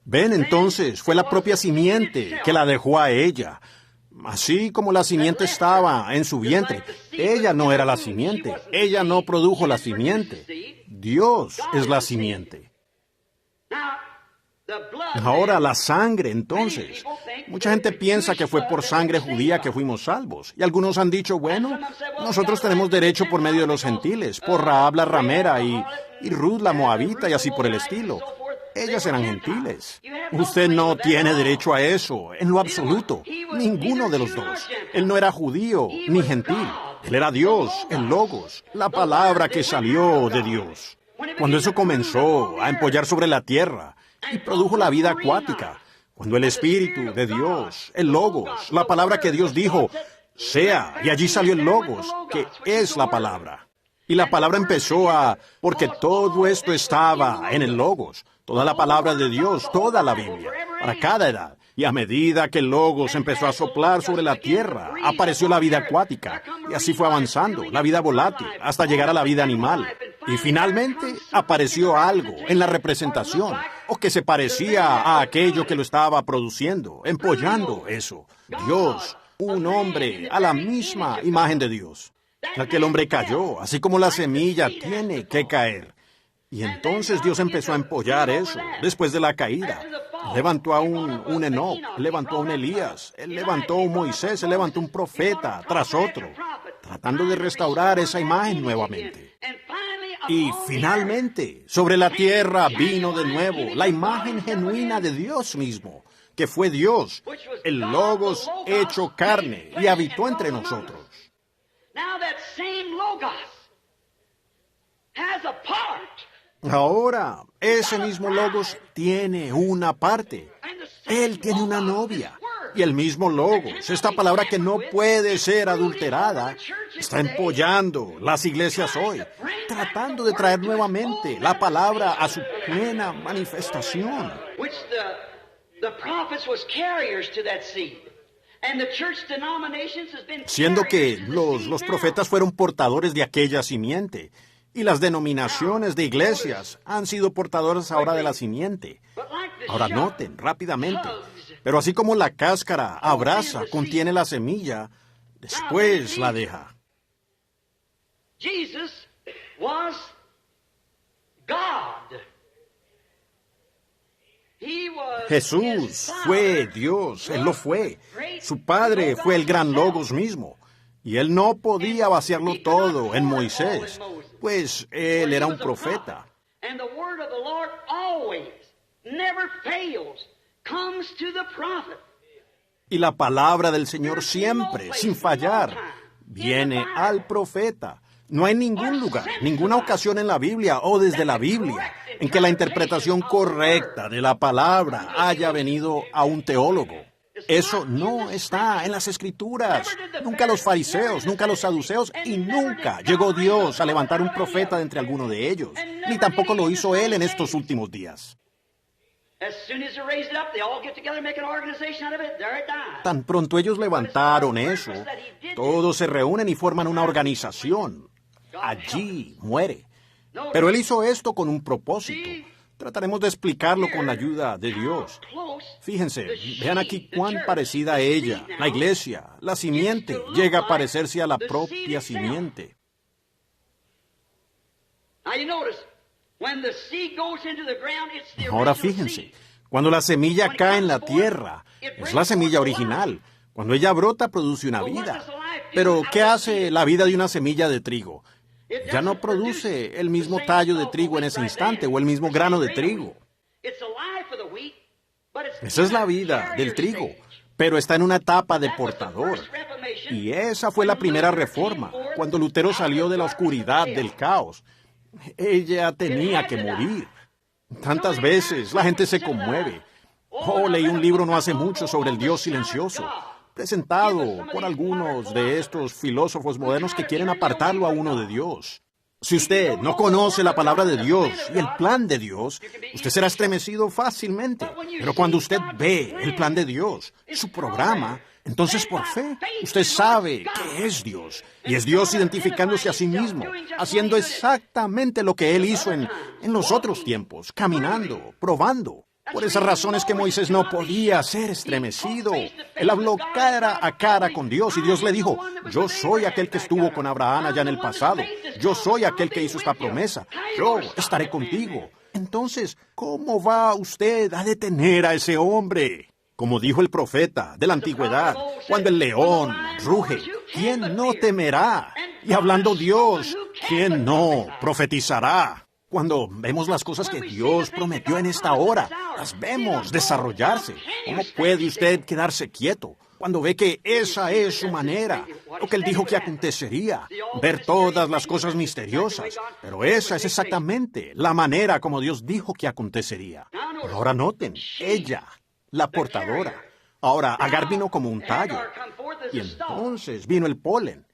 Speaker 1: Ven, entonces, fue la propia simiente que la dejó a ella. Así como la simiente estaba en su vientre, ella no era la simiente, ella no produjo la simiente. Dios es la simiente. Ahora la sangre, entonces. Mucha gente piensa que fue por sangre judía que fuimos salvos. Y algunos han dicho, bueno, nosotros tenemos derecho por medio de los gentiles, por Rahab la ramera y Ruth la moabita y así por el estilo. Ellas eran gentiles. Usted no tiene derecho a eso, en lo absoluto. Ninguno de los dos. Él no era judío ni gentil. Él era Dios, el Logos, la palabra que salió de Dios. Cuando eso comenzó a empollar sobre la tierra y produjo la vida acuática, cuando el Espíritu de Dios, el Logos, la palabra que Dios dijo, sea, y allí salió el Logos, que es la palabra. Y la palabra empezó porque todo esto estaba en el Logos, toda la palabra de Dios, toda la Biblia, para cada edad. Y a medida que el Logos empezó a soplar sobre la tierra, apareció la vida acuática, y así fue avanzando, la vida volátil, hasta llegar a la vida animal. Y finalmente apareció algo en la representación, o que se parecía a aquello que lo estaba produciendo, empollando eso. Dios, un hombre a la misma imagen de Dios. Aquel hombre cayó, así como la semilla tiene que caer. Y entonces Dios empezó a empollar eso, después de la caída. Levantó a un Enoc, levantó a un Elías, él levantó a un Moisés, él levantó un profeta tras otro, tratando de restaurar esa imagen nuevamente. Y finalmente, sobre la tierra vino de nuevo la imagen genuina de Dios mismo, que fue Dios, el Logos hecho carne, y habitó entre nosotros. Ahora, ese mismo Logos tiene una parte. Él tiene una novia. Y el mismo Logos, esta palabra que no puede ser adulterada, está empollando las iglesias hoy, tratando de traer nuevamente la palabra a su plena manifestación. Siendo que los profetas fueron portadores de aquella simiente, y las denominaciones de iglesias han sido portadoras ahora de la simiente. Ahora noten rápidamente, pero así como la cáscara abraza, contiene la semilla, después la deja. Jesús fue Dios, Él lo fue. Su Padre fue el gran Logos mismo. Y Él no podía vaciarlo todo en Moisés, pues Él era un profeta. Y la palabra del Señor siempre, sin fallar, viene al profeta. No hay ningún lugar, ninguna ocasión en la Biblia o desde la Biblia en que la interpretación correcta de la palabra haya venido a un teólogo. Eso no está en las Escrituras. Nunca los fariseos, nunca los saduceos, y nunca llegó Dios a levantar un profeta de entre alguno de ellos. Ni tampoco lo hizo Él en estos últimos días. Tan pronto ellos levantaron eso, todos se reúnen y forman una organización. Allí muere. Pero Él hizo esto con un propósito. Trataremos de explicarlo con la ayuda de Dios. Fíjense, vean aquí cuán parecida a ella, la iglesia, la simiente, llega a parecerse a la propia simiente. Ahora fíjense, cuando la semilla cae en la tierra, es la semilla original. Cuando ella brota, produce una vida. Pero, ¿qué hace la vida de una semilla de trigo? Ya no produce el mismo tallo de trigo en ese instante o el mismo grano de trigo. Esa es la vida del trigo, pero está en una etapa de portador. Y esa fue la primera reforma, cuando Lutero salió de la oscuridad, del caos. Ella tenía que morir. Tantas veces la gente se conmueve. Leí un libro no hace mucho sobre el Dios silencioso, presentado por algunos de estos filósofos modernos que quieren apartarlo a uno de Dios. Si usted no conoce la palabra de Dios y el plan de Dios, usted será estremecido fácilmente. Pero cuando usted ve el plan de Dios, su programa, entonces por fe, usted sabe que es Dios. Y es Dios identificándose a sí mismo, haciendo exactamente lo que Él hizo en los otros tiempos, caminando, probando. Por esas razones que Moisés no podía ser estremecido. Él habló cara a cara con Dios y Dios le dijo, yo soy aquel que estuvo con Abraham allá en el pasado. Yo soy aquel que hizo esta promesa. Yo estaré contigo. Entonces, ¿cómo va usted a detener a ese hombre? Como dijo el profeta de la antigüedad, cuando el león ruge, ¿quién no temerá? Y hablando Dios, ¿quién no profetizará? Cuando vemos las cosas que Dios prometió en esta hora, las vemos desarrollarse. ¿Cómo puede usted quedarse quieto? cuando ve que esa es su manera, lo que él dijo que acontecería, ver todas las cosas misteriosas. Pero esa es exactamente la manera como Dios dijo que acontecería. Ahora noten, ella, la portadora. Ahora, Agar vino como un tallo, y entonces vino el polen,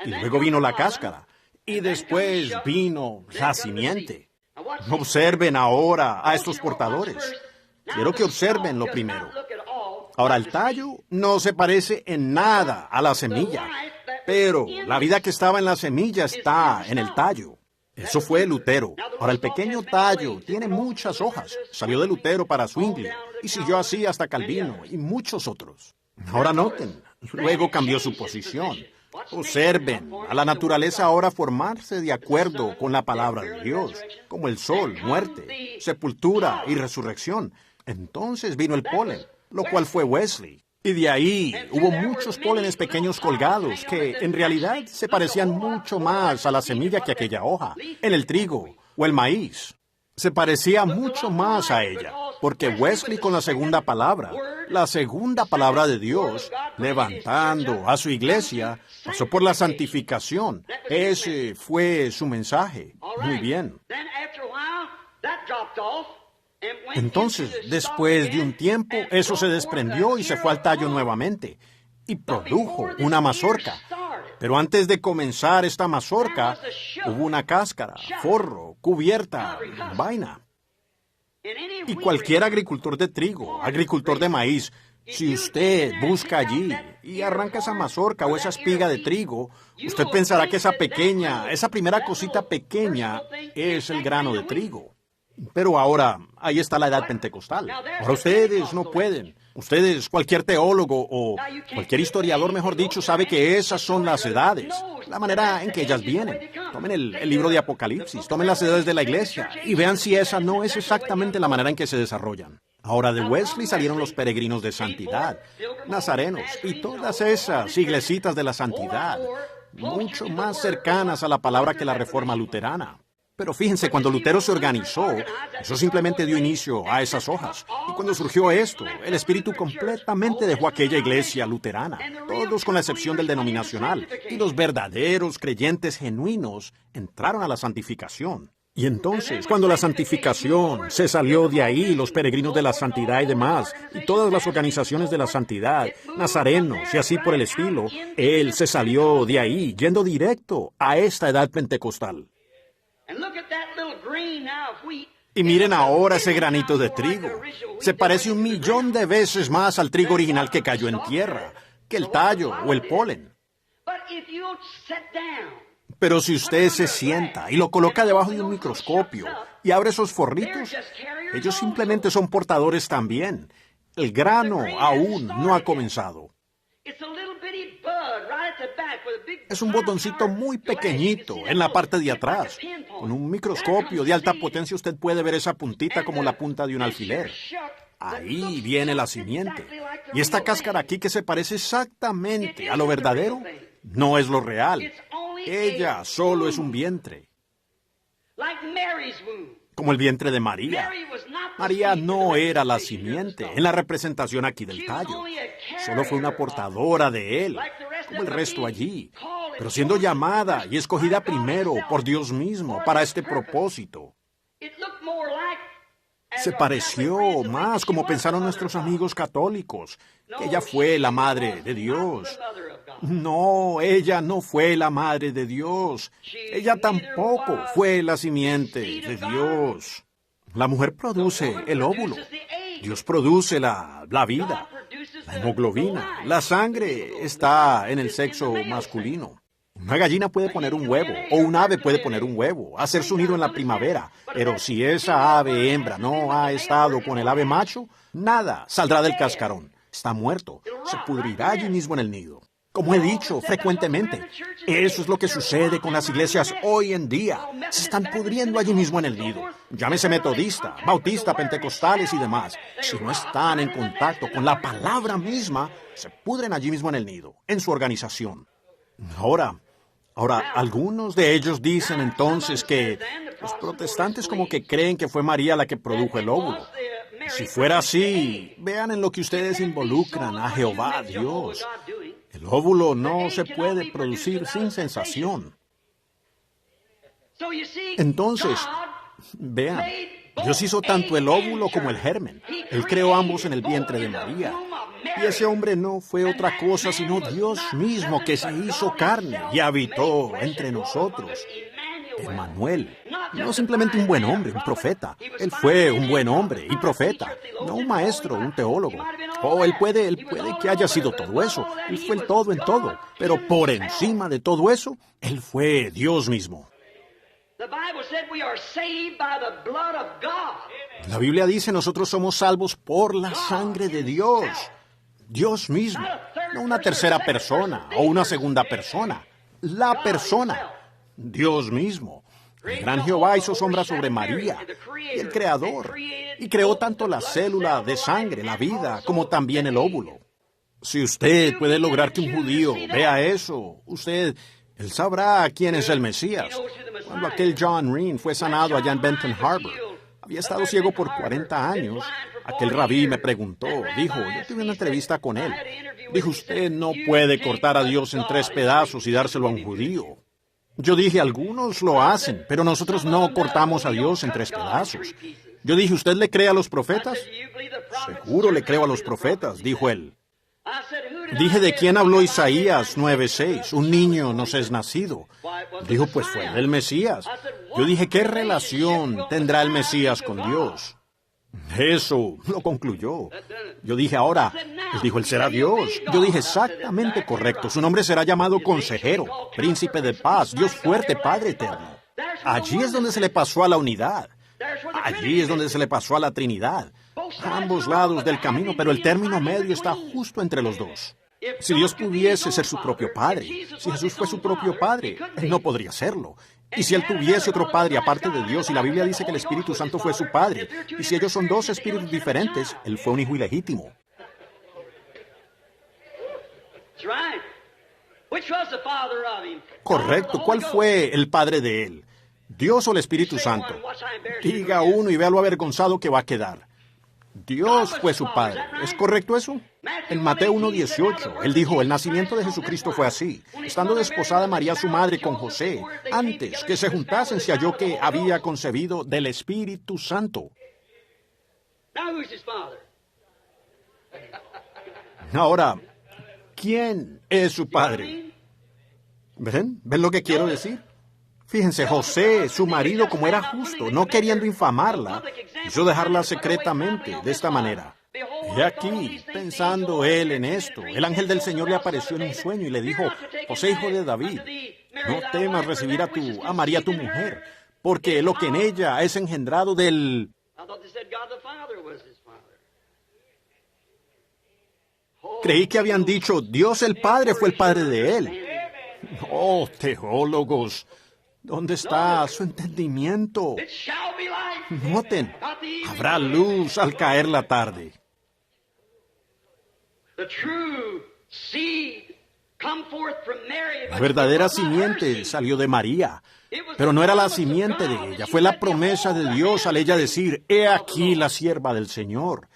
Speaker 1: y luego vino la cáscara, y después vino la simiente. Observen ahora a estos portadores. Quiero que observen lo primero. Ahora, el tallo no se parece en nada a la semilla, pero la vida que estaba en la semilla está en el tallo. Eso fue Lutero. Ahora, el pequeño tallo tiene muchas hojas. Salió de Lutero para Zwingli y siguió así hasta Calvino y muchos otros. Ahora noten, luego cambió su posición. Observen a la naturaleza ahora formarse de acuerdo con la palabra de Dios, como el sol, muerte, sepultura y resurrección. Entonces vino el polen, lo cual fue Wesley. Y de ahí hubo muchos pólenes pequeños colgados que en realidad se parecían mucho más a la semilla que aquella hoja, en el trigo o el maíz. Se parecía mucho más a ella, porque Wesley con la segunda palabra de Dios, levantando a su iglesia, pasó por la santificación. Ese fue su mensaje. Muy bien. Entonces, después de un tiempo, eso se desprendió y se fue al tallo nuevamente, y produjo una mazorca. Pero antes de comenzar esta mazorca, hubo una cáscara, forro, cubierta, vaina. Y cualquier agricultor de trigo, agricultor de maíz, si usted busca allí y arranca esa mazorca o esa espiga de trigo, usted pensará que esa primera cosita pequeña es el grano de trigo. Pero ahora, ahí está la edad pentecostal. Ahora ustedes no pueden. Ustedes, cualquier teólogo o cualquier historiador, mejor dicho, sabe que esas son las edades, la manera en que ellas vienen. Tomen el libro de Apocalipsis, tomen las edades de la iglesia y vean si esa no es exactamente la manera en que se desarrollan. Ahora de Wesley salieron los peregrinos de santidad, nazarenos y todas esas iglesitas de la santidad, mucho más cercanas a la palabra que la reforma luterana. Pero fíjense, cuando Lutero se organizó, eso simplemente dio inicio a esas hojas. Y cuando surgió esto, el Espíritu completamente dejó aquella iglesia luterana, todos con la excepción del denominacional. Y los verdaderos creyentes genuinos entraron a la santificación. Y entonces, cuando la santificación se salió de ahí, los peregrinos de la santidad y demás, y todas las organizaciones de la santidad, nazarenos y así por el estilo, él se salió de ahí, yendo directo a esta edad pentecostal. Y miren ahora ese granito de trigo. Se parece 1,000,000 de veces más al trigo original que cayó en tierra, que el tallo o el polen. Pero si usted se sienta y lo coloca debajo de un microscopio y abre esos forritos, ellos simplemente son portadores también. El grano aún no ha comenzado. Es un botoncito muy pequeñito en la parte de atrás. Con un microscopio de alta potencia usted puede ver esa puntita como la punta de un alfiler. Ahí viene la simiente. Y esta cáscara aquí que se parece exactamente a lo verdadero, no es lo real. Ella solo es un vientre. Como el vientre de María. María no era la simiente en la representación aquí del tallo. Solo fue una portadora de él, como el resto allí, pero siendo llamada y escogida primero por Dios mismo para este propósito. Se pareció más como pensaron nuestros amigos católicos, que ella fue la madre de Dios. No, ella no fue la madre de Dios. Ella tampoco fue la simiente de Dios. La mujer produce el óvulo. Dios produce la vida, la hemoglobina. La sangre está en el sexo masculino. Una gallina puede poner un huevo, o un ave puede poner un huevo, hacer su nido en la primavera. Pero si esa ave hembra no ha estado con el ave macho, nada saldrá del cascarón. Está muerto. Se pudrirá allí mismo en el nido. Como he dicho frecuentemente, eso es lo que sucede con las iglesias hoy en día. Se están pudriendo allí mismo en el nido. Llámese metodista, bautista, pentecostales y demás. Si no están en contacto con la palabra misma, se pudren allí mismo en el nido, en su organización. Ahora, algunos de ellos dicen entonces que los protestantes como que creen que fue María la que produjo el óvulo. Si fuera así, vean en lo que ustedes involucran a Jehová Dios. El óvulo no se puede producir sin sensación. Entonces, vean, Dios hizo tanto el óvulo como el germen. Él creó ambos en el vientre de María. Y ese hombre no fue otra cosa sino Dios mismo que se hizo carne y habitó entre nosotros. Emmanuel, no simplemente un buen hombre, un profeta. Él fue un buen hombre y profeta, no un maestro, un teólogo. Él puede que haya sido todo eso. Él fue el todo en todo. Pero por encima de todo eso, Él fue Dios mismo. La Biblia dice, nosotros somos salvos por la sangre de Dios. Dios mismo, no una tercera persona o una segunda persona. La persona. Dios mismo. El gran Jehová hizo sombra sobre María, y el Creador, y creó tanto la célula de sangre, la vida, como también el óvulo. Si usted puede lograr que un judío vea eso, él sabrá quién es el Mesías. Cuando aquel John Reen fue sanado allá en Benton Harbor, había estado ciego por 40 años, aquel rabí me preguntó, dijo, yo tuve una entrevista con él. Dijo, usted no puede cortar a Dios en 3 pedazos y dárselo a un judío. Yo dije, algunos lo hacen, pero nosotros no cortamos a Dios en 3 pedazos. Yo dije, ¿usted le cree a los profetas? Seguro le creo a los profetas, dijo él. Dije, ¿de quién habló Isaías 9:6? Un niño nos es nacido. Dijo, pues fue del Mesías. Yo dije, ¿qué relación tendrá el Mesías con Dios? Eso lo concluyó. Yo dije, ahora, él dijo, él será Dios. Yo dije, exactamente correcto. Su nombre será llamado Consejero, Príncipe de Paz, Dios fuerte, Padre eterno. Allí es donde se le pasó a la unidad. Allí es donde se le pasó a la Trinidad. A ambos lados del camino, pero el término medio está justo entre los dos. Si Dios pudiese ser su propio Padre, si Jesús fue su propio Padre, Él no podría serlo. Y si Él tuviese otro Padre aparte de Dios, y la Biblia dice que el Espíritu Santo fue su Padre, y si ellos son 2 espíritus diferentes, Él fue un hijo ilegítimo. Correcto. ¿Cuál fue el Padre de Él? ¿Dios o el Espíritu Santo? Diga uno y vea lo avergonzado que va a quedar. Dios fue su Padre. ¿Es correcto eso? En Mateo 1:18, Él dijo, el nacimiento de Jesucristo fue así. Estando desposada María su madre con José, antes que se juntasen se halló que había concebido del Espíritu Santo. Ahora, ¿quién es su padre? ¿Ven? ¿Ven lo que quiero decir? Fíjense, José, su marido, como era justo, no queriendo infamarla, quiso dejarla secretamente, de esta manera. Y aquí, pensando él en esto, el ángel del Señor le apareció en un sueño y le dijo, José, hijo de David, no temas recibir a María tu mujer, porque lo que en ella es engendrado del... Creí que habían dicho, Dios el Padre fue el Padre de él. Oh, teólogos, ¿dónde está su entendimiento? Noten, habrá luz al caer la tarde. La verdadera simiente salió de María, pero no era la simiente de ella, fue la promesa de Dios al ella decir, he aquí la sierva del Señor.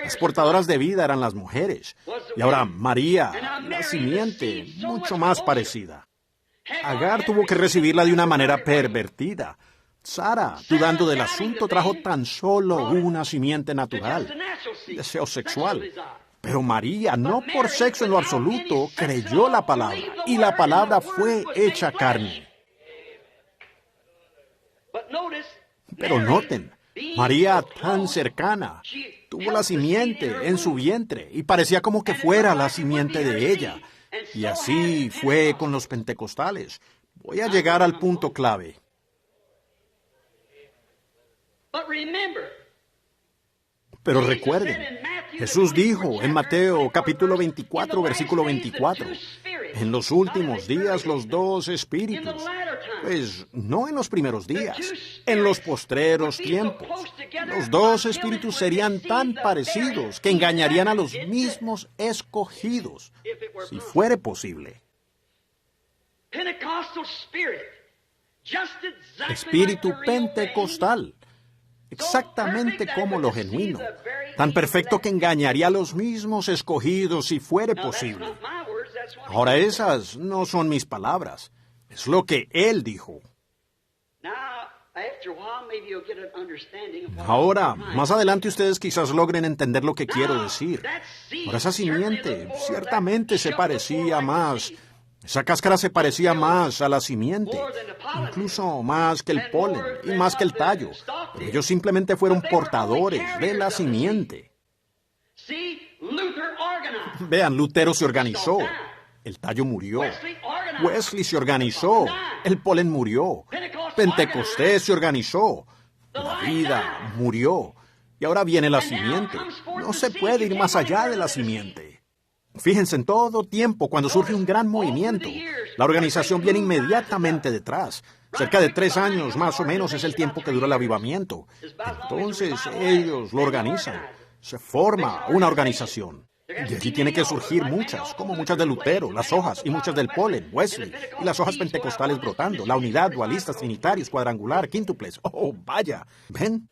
Speaker 1: Las portadoras de vida eran las mujeres, y ahora María, la simiente, mucho más parecida. Agar tuvo que recibirla de una manera pervertida. Sara, dudando del asunto, trajo tan solo una simiente natural, deseo sexual. Pero María, no por sexo en lo absoluto, creyó la palabra, y la palabra fue hecha carne. Pero noten, María tan cercana, tuvo la simiente en su vientre, y parecía como que fuera la simiente de ella. Y así fue con los pentecostales. Voy a llegar al punto clave. Pero recuerden, Jesús dijo en Mateo capítulo 24, versículo 24, en los últimos días los 2 espíritus, pues no en los primeros días, en los postreros tiempos, los 2 espíritus serían tan parecidos que engañarían a los mismos escogidos, si fuere posible. Espíritu pentecostal. exactamente como lo genuino, tan perfecto que engañaría a los mismos escogidos si fuere posible. Ahora esas no son mis palabras, es lo que Él dijo. Ahora, más adelante ustedes quizás logren entender lo que quiero decir. Ahora esa simiente ciertamente se parecía más. Esa cáscara se parecía más a la simiente, incluso más que el polen y más que el tallo. Pero ellos simplemente fueron portadores de la simiente. Vean, Lutero se organizó. El tallo murió. Wesley se organizó. El polen murió. Pentecostés se organizó. La vida murió. Y ahora viene la simiente. No se puede ir más allá de la simiente. Fíjense, en todo tiempo, cuando surge un gran movimiento, la organización viene inmediatamente detrás. Cerca de 3 años, más o menos, es el tiempo que dura el avivamiento. Entonces, ellos lo organizan. Se forma una organización. De allí tiene que surgir muchas, como muchas de Lutero, las hojas, y muchas del polen, Wesley, y las hojas pentecostales brotando, la unidad, dualistas, trinitarios, cuadrangular, quíntuples. ¡Oh, vaya! ¿Ven?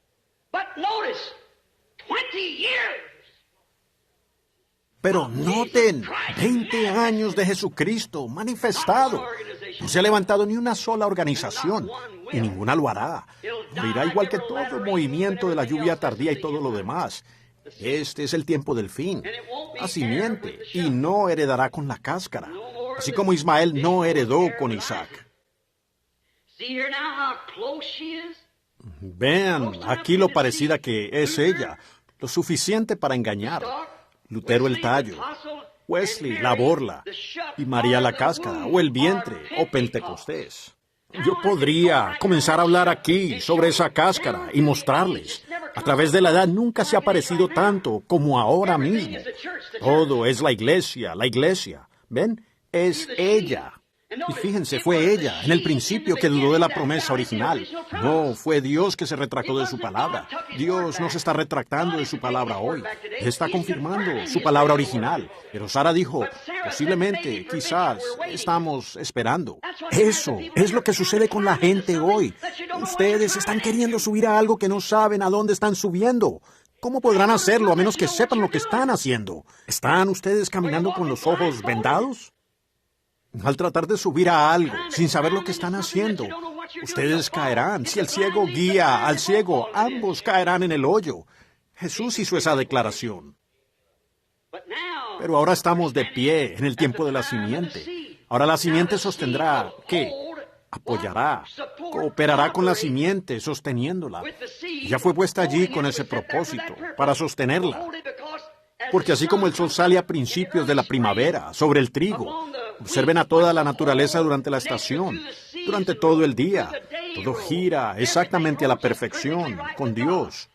Speaker 1: Pero noten, 20 años de Jesucristo manifestado. No se ha levantado ni una sola organización, y ninguna lo hará. Morirá igual que todo el movimiento de la lluvia tardía y todo lo demás. Este es el tiempo del fin. La simiente, y no heredará con la cáscara, así como Ismael no heredó con Isaac. Vean aquí lo parecida que es ella, lo suficiente para engañar. Lutero el tallo, Wesley la borla, y María la cáscara, o el vientre, o Pentecostés. Yo podría comenzar a hablar aquí sobre esa cáscara y mostrarles. A través de la edad nunca se ha parecido tanto como ahora mismo. Todo es la iglesia, la iglesia. ¿Ven? Es ella. Y fíjense, fue ella, en el principio, que dudó de la promesa original. No, fue Dios que se retractó de su palabra. Dios no se está retractando de su palabra hoy. Él está confirmando su palabra original. Pero Sara dijo, posiblemente, quizás, estamos esperando. Eso es lo que sucede con la gente hoy. Ustedes están queriendo subir a algo que no saben a dónde están subiendo. ¿Cómo podrán hacerlo a menos que sepan lo que están haciendo? ¿Están ustedes caminando con los ojos vendados? Al tratar de subir a algo sin saber lo que están haciendo, ustedes caerán. Si el ciego guía al ciego, ambos caerán en el hoyo. Jesús hizo esa declaración. Pero ahora estamos de pie en el tiempo de la simiente. Ahora la simiente sostendrá, ¿qué? Apoyará, cooperará con la simiente, sosteniéndola. Ya fue puesta allí con ese propósito, para sostenerla. Porque así como el sol sale a principios de la primavera sobre el trigo, observen a toda la naturaleza durante la estación, durante todo el día. Todo gira exactamente a la perfección, con Dios.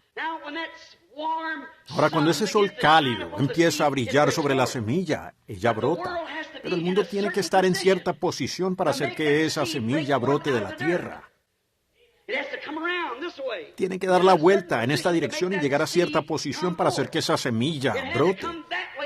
Speaker 1: Ahora, cuando ese sol cálido empieza a brillar sobre la semilla, ella brota. Pero el mundo tiene que estar en cierta posición para hacer que esa semilla brote de la tierra. Tiene que dar la vuelta en esta dirección y llegar a cierta posición para hacer que esa semilla brote.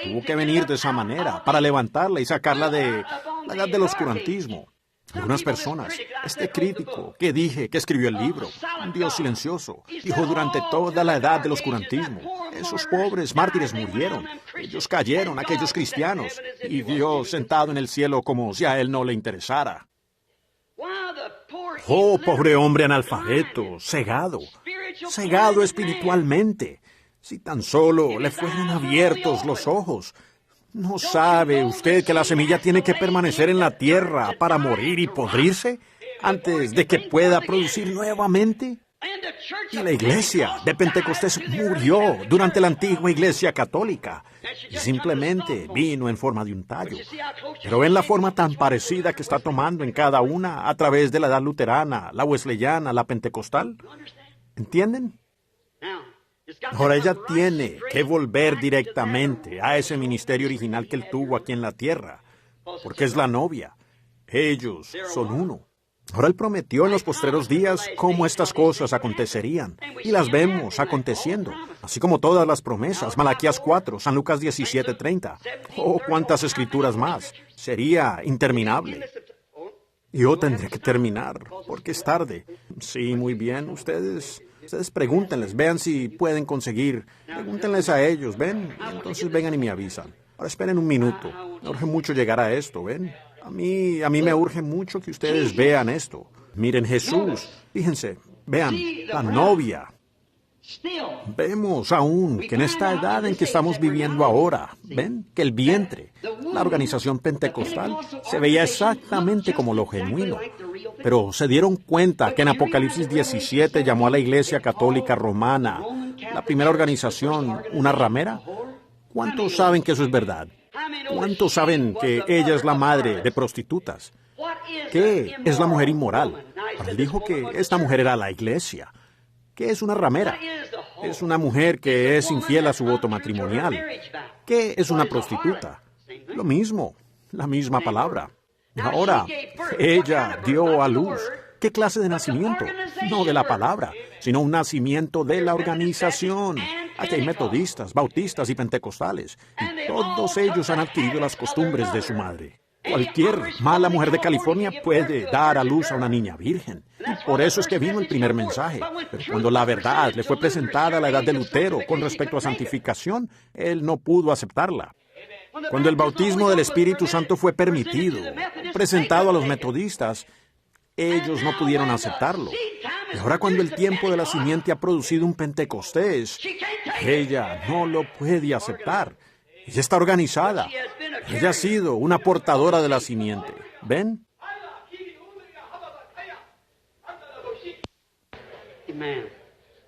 Speaker 1: Tuvo que venir de esa manera, para levantarla y sacarla de la edad del oscurantismo. Algunas personas, este crítico que escribió el libro, un Dios silencioso, dijo durante toda la edad del oscurantismo, esos pobres mártires murieron, ellos cayeron, aquellos cristianos, y Dios sentado en el cielo como si a él no le interesara. Oh, pobre hombre analfabeto, cegado espiritualmente. Si tan solo le fueran abiertos los ojos. ¿No sabe usted que la semilla tiene que permanecer en la tierra para morir y podrirse antes de que pueda producir nuevamente? Y la iglesia de Pentecostés murió durante la antigua iglesia católica y simplemente vino en forma de un tallo. Pero ven la forma tan parecida que está tomando en cada una a través de la edad luterana, la wesleyana, la pentecostal. ¿Entienden? Ahora ella tiene que volver directamente a ese ministerio original que él tuvo aquí en la tierra, porque es la novia. Ellos son uno. Ahora él prometió en los postreros días cómo estas cosas acontecerían, y las vemos aconteciendo, así como todas las promesas. Malaquías 4, San Lucas 17:30. Oh, cuántas escrituras más. Sería interminable. Yo tendré que terminar, porque es tarde. Sí, muy bien, ustedes Ustedes pregúntenles, vean si pueden conseguir. Pregúntenles a ellos, ¿ven? Y entonces vengan y me avisan. Ahora esperen un minuto. Me urge mucho llegar a esto, ¿ven? A mí me urge mucho que ustedes vean esto. Miren Jesús. Fíjense, vean, la novia. Vemos aún que en esta edad en que estamos viviendo ahora, ven que el vientre, la organización pentecostal, se veía exactamente como lo genuino. Pero se dieron cuenta que en Apocalipsis 17 llamó a la Iglesia Católica Romana, la primera organización, una ramera. ¿Cuántos saben que eso es verdad? ¿Cuántos saben que ella es la madre de prostitutas? ¿Qué es la mujer inmoral? Él dijo que esta mujer era la Iglesia. ¿Qué es una ramera? Es una mujer que es infiel a su voto matrimonial. ¿Qué es una prostituta? Lo mismo, la misma palabra. Ahora, ella dio a luz. ¿Qué clase de nacimiento? No de la palabra, sino un nacimiento de la organización. Aquí hay metodistas, bautistas y pentecostales. Y todos ellos han adquirido las costumbres de su madre. Cualquier mala mujer de California puede dar a luz a una niña virgen. Y por eso es que vino el primer mensaje. Pero cuando la verdad le fue presentada a la edad de Lutero con respecto a santificación, él no pudo aceptarla. Cuando el bautismo del Espíritu Santo fue permitido, presentado a los metodistas, ellos no pudieron aceptarlo. Y ahora cuando el tiempo de la simiente ha producido un Pentecostés, ella no lo puede aceptar. Ella está organizada. Ella ha sido una portadora de la simiente. ¿Ven?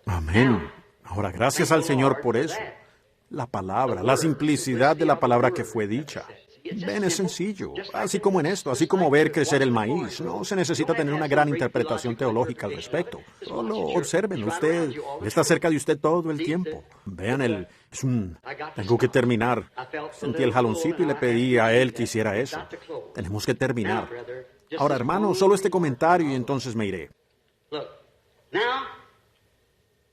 Speaker 1: Amén. Ahora, gracias al Señor por eso. La palabra, la simplicidad de la palabra que fue dicha. Ven, es sencillo. Así como en esto, así como ver crecer el maíz. No se necesita tener una gran interpretación teológica al respecto. Solo observen, usted está cerca de usted todo el tiempo. Vean, tengo que terminar. Sentí el jaloncito y le pedí a él que hiciera eso. Tenemos que terminar. Ahora, hermano, solo este comentario y entonces me iré.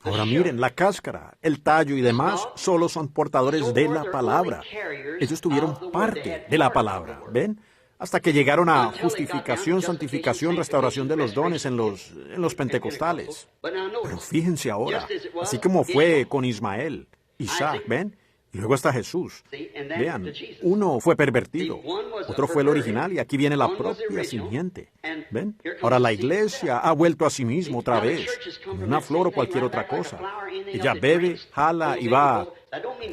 Speaker 1: Ahora miren, la cáscara, el tallo y demás solo son portadores de la palabra. Ellos tuvieron parte de la palabra, ¿ven? Hasta que llegaron a justificación, santificación, restauración de los dones en los pentecostales. Pero fíjense ahora, así como fue con Ismael, Isaac, ¿ven? Y luego está Jesús. Vean, uno fue pervertido, otro fue el original y aquí viene la propia simiente. ¿Ven? Ahora la iglesia ha vuelto a sí mismo otra vez, como una flor o cualquier otra cosa. Ella bebe, jala y va.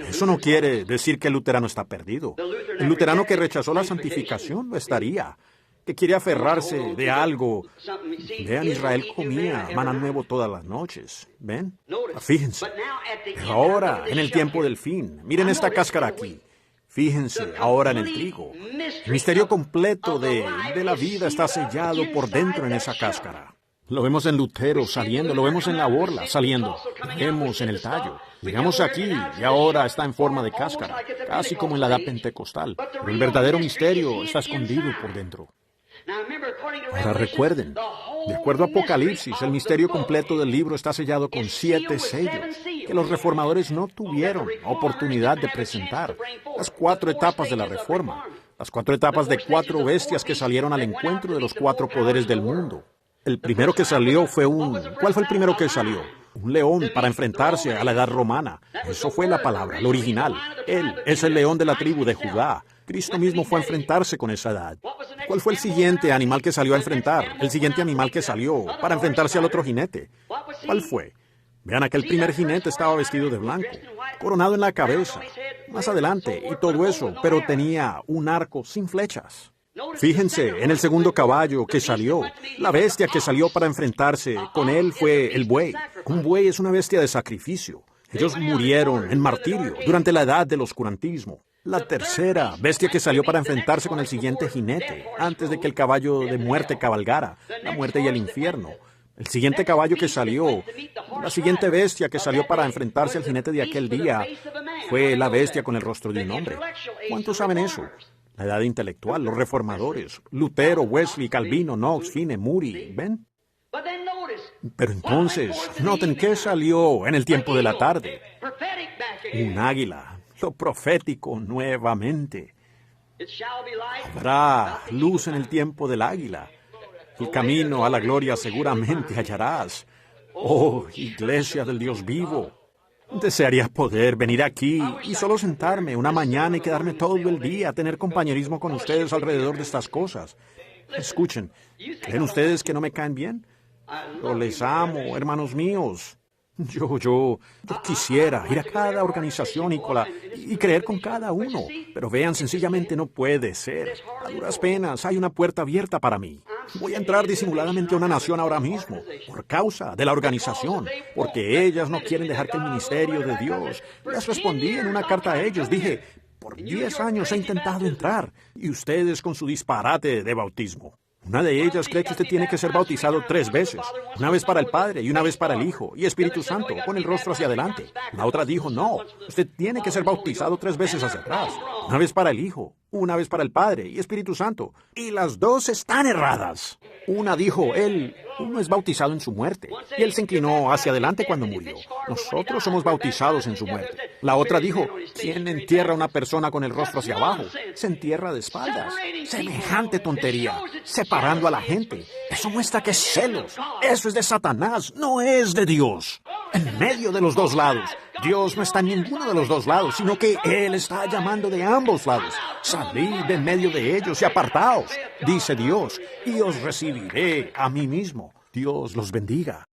Speaker 1: Eso no quiere decir que el luterano está perdido. El luterano que rechazó la santificación lo estaría. Que quiere aferrarse de algo. Vean, Israel comía maná nuevo todas las noches. ¿Ven? Fíjense. Pero ahora, en el tiempo del fin, miren esta cáscara aquí. Fíjense, ahora en el trigo. El misterio completo de la vida está sellado por dentro en esa cáscara. Lo vemos en Lutero saliendo, lo vemos en la borla saliendo, lo vemos en el tallo. Llegamos aquí y ahora está en forma de cáscara, casi como en la edad pentecostal. Pero el verdadero misterio está escondido por dentro. Ahora recuerden, de acuerdo a Apocalipsis, el misterio completo del libro está sellado con 7 sellos, que los reformadores no tuvieron oportunidad de presentar. Las 4 etapas de la reforma, las 4 etapas de 4 bestias que salieron al encuentro de los 4 poderes del mundo. El primero que salió fue ¿Cuál fue el primero que salió? Un león para enfrentarse a la edad romana. Eso fue la palabra, el original. Él es el león de la tribu de Judá. Cristo mismo fue a enfrentarse con esa edad. ¿Cuál fue el siguiente animal que salió a enfrentar? El siguiente animal que salió para enfrentarse al otro jinete. ¿Cuál fue? Vean, aquel primer jinete estaba vestido de blanco, coronado en la cabeza. Más adelante, y todo eso, pero tenía un arco sin flechas. Fíjense, en el segundo caballo que salió, la bestia que salió para enfrentarse con él fue el buey. Un buey es una bestia de sacrificio. Ellos murieron en martirio durante la edad del oscurantismo. La tercera bestia que salió para enfrentarse con el siguiente jinete, antes de que el caballo de muerte cabalgara, la muerte y el infierno. El siguiente caballo que salió, la siguiente bestia que salió para enfrentarse al jinete de aquel día, fue la bestia con el rostro de un hombre. ¿Cuántos saben eso? La edad intelectual, los reformadores, Lutero, Wesley, Calvino, Knox, Finney, Moody, ¿ven? Pero entonces, noten qué salió en el tiempo de la tarde. Un águila, lo profético nuevamente. Habrá luz en el tiempo del águila. El camino a la gloria seguramente hallarás. Oh, iglesia del Dios vivo. Desearía poder venir aquí y solo sentarme una mañana y quedarme todo el día a tener compañerismo con ustedes alrededor de estas cosas. Escuchen, ¿creen ustedes que no me caen bien? Yo les amo, hermanos míos. Yo quisiera ir a cada organización y creer con cada uno, pero vean, sencillamente no puede ser. A duras penas hay una puerta abierta para mí. Voy a entrar disimuladamente a una nación ahora mismo, por causa de la organización, porque ellas no quieren dejar que el ministerio de Dios. Les respondí en una carta a ellos, dije, por 10 años he intentado entrar, y ustedes con su disparate de bautismo. Una de ellas cree que usted tiene que ser bautizado 3 veces, una vez para el Padre y una vez para el Hijo y Espíritu Santo, con el rostro hacia adelante. La otra dijo, no, usted tiene que ser bautizado 3 veces hacia atrás, una vez para el Hijo, una vez para el Padre y Espíritu Santo. Y las dos están erradas. Una dijo, uno es bautizado en su muerte, y él se inclinó hacia adelante cuando murió. Nosotros somos bautizados en su muerte. La otra dijo, ¿quién entierra a una persona con el rostro hacia abajo? Se entierra de espaldas. Semejante tontería, separando a la gente. Eso muestra que es celos. Eso es de Satanás, no es de Dios. En medio de los dos lados. Dios no está en ninguno de los dos lados, sino que Él está llamando de ambos lados. Salid de en medio de ellos y apartaos, dice Dios, y os recibiré a mí mismo. Dios los bendiga.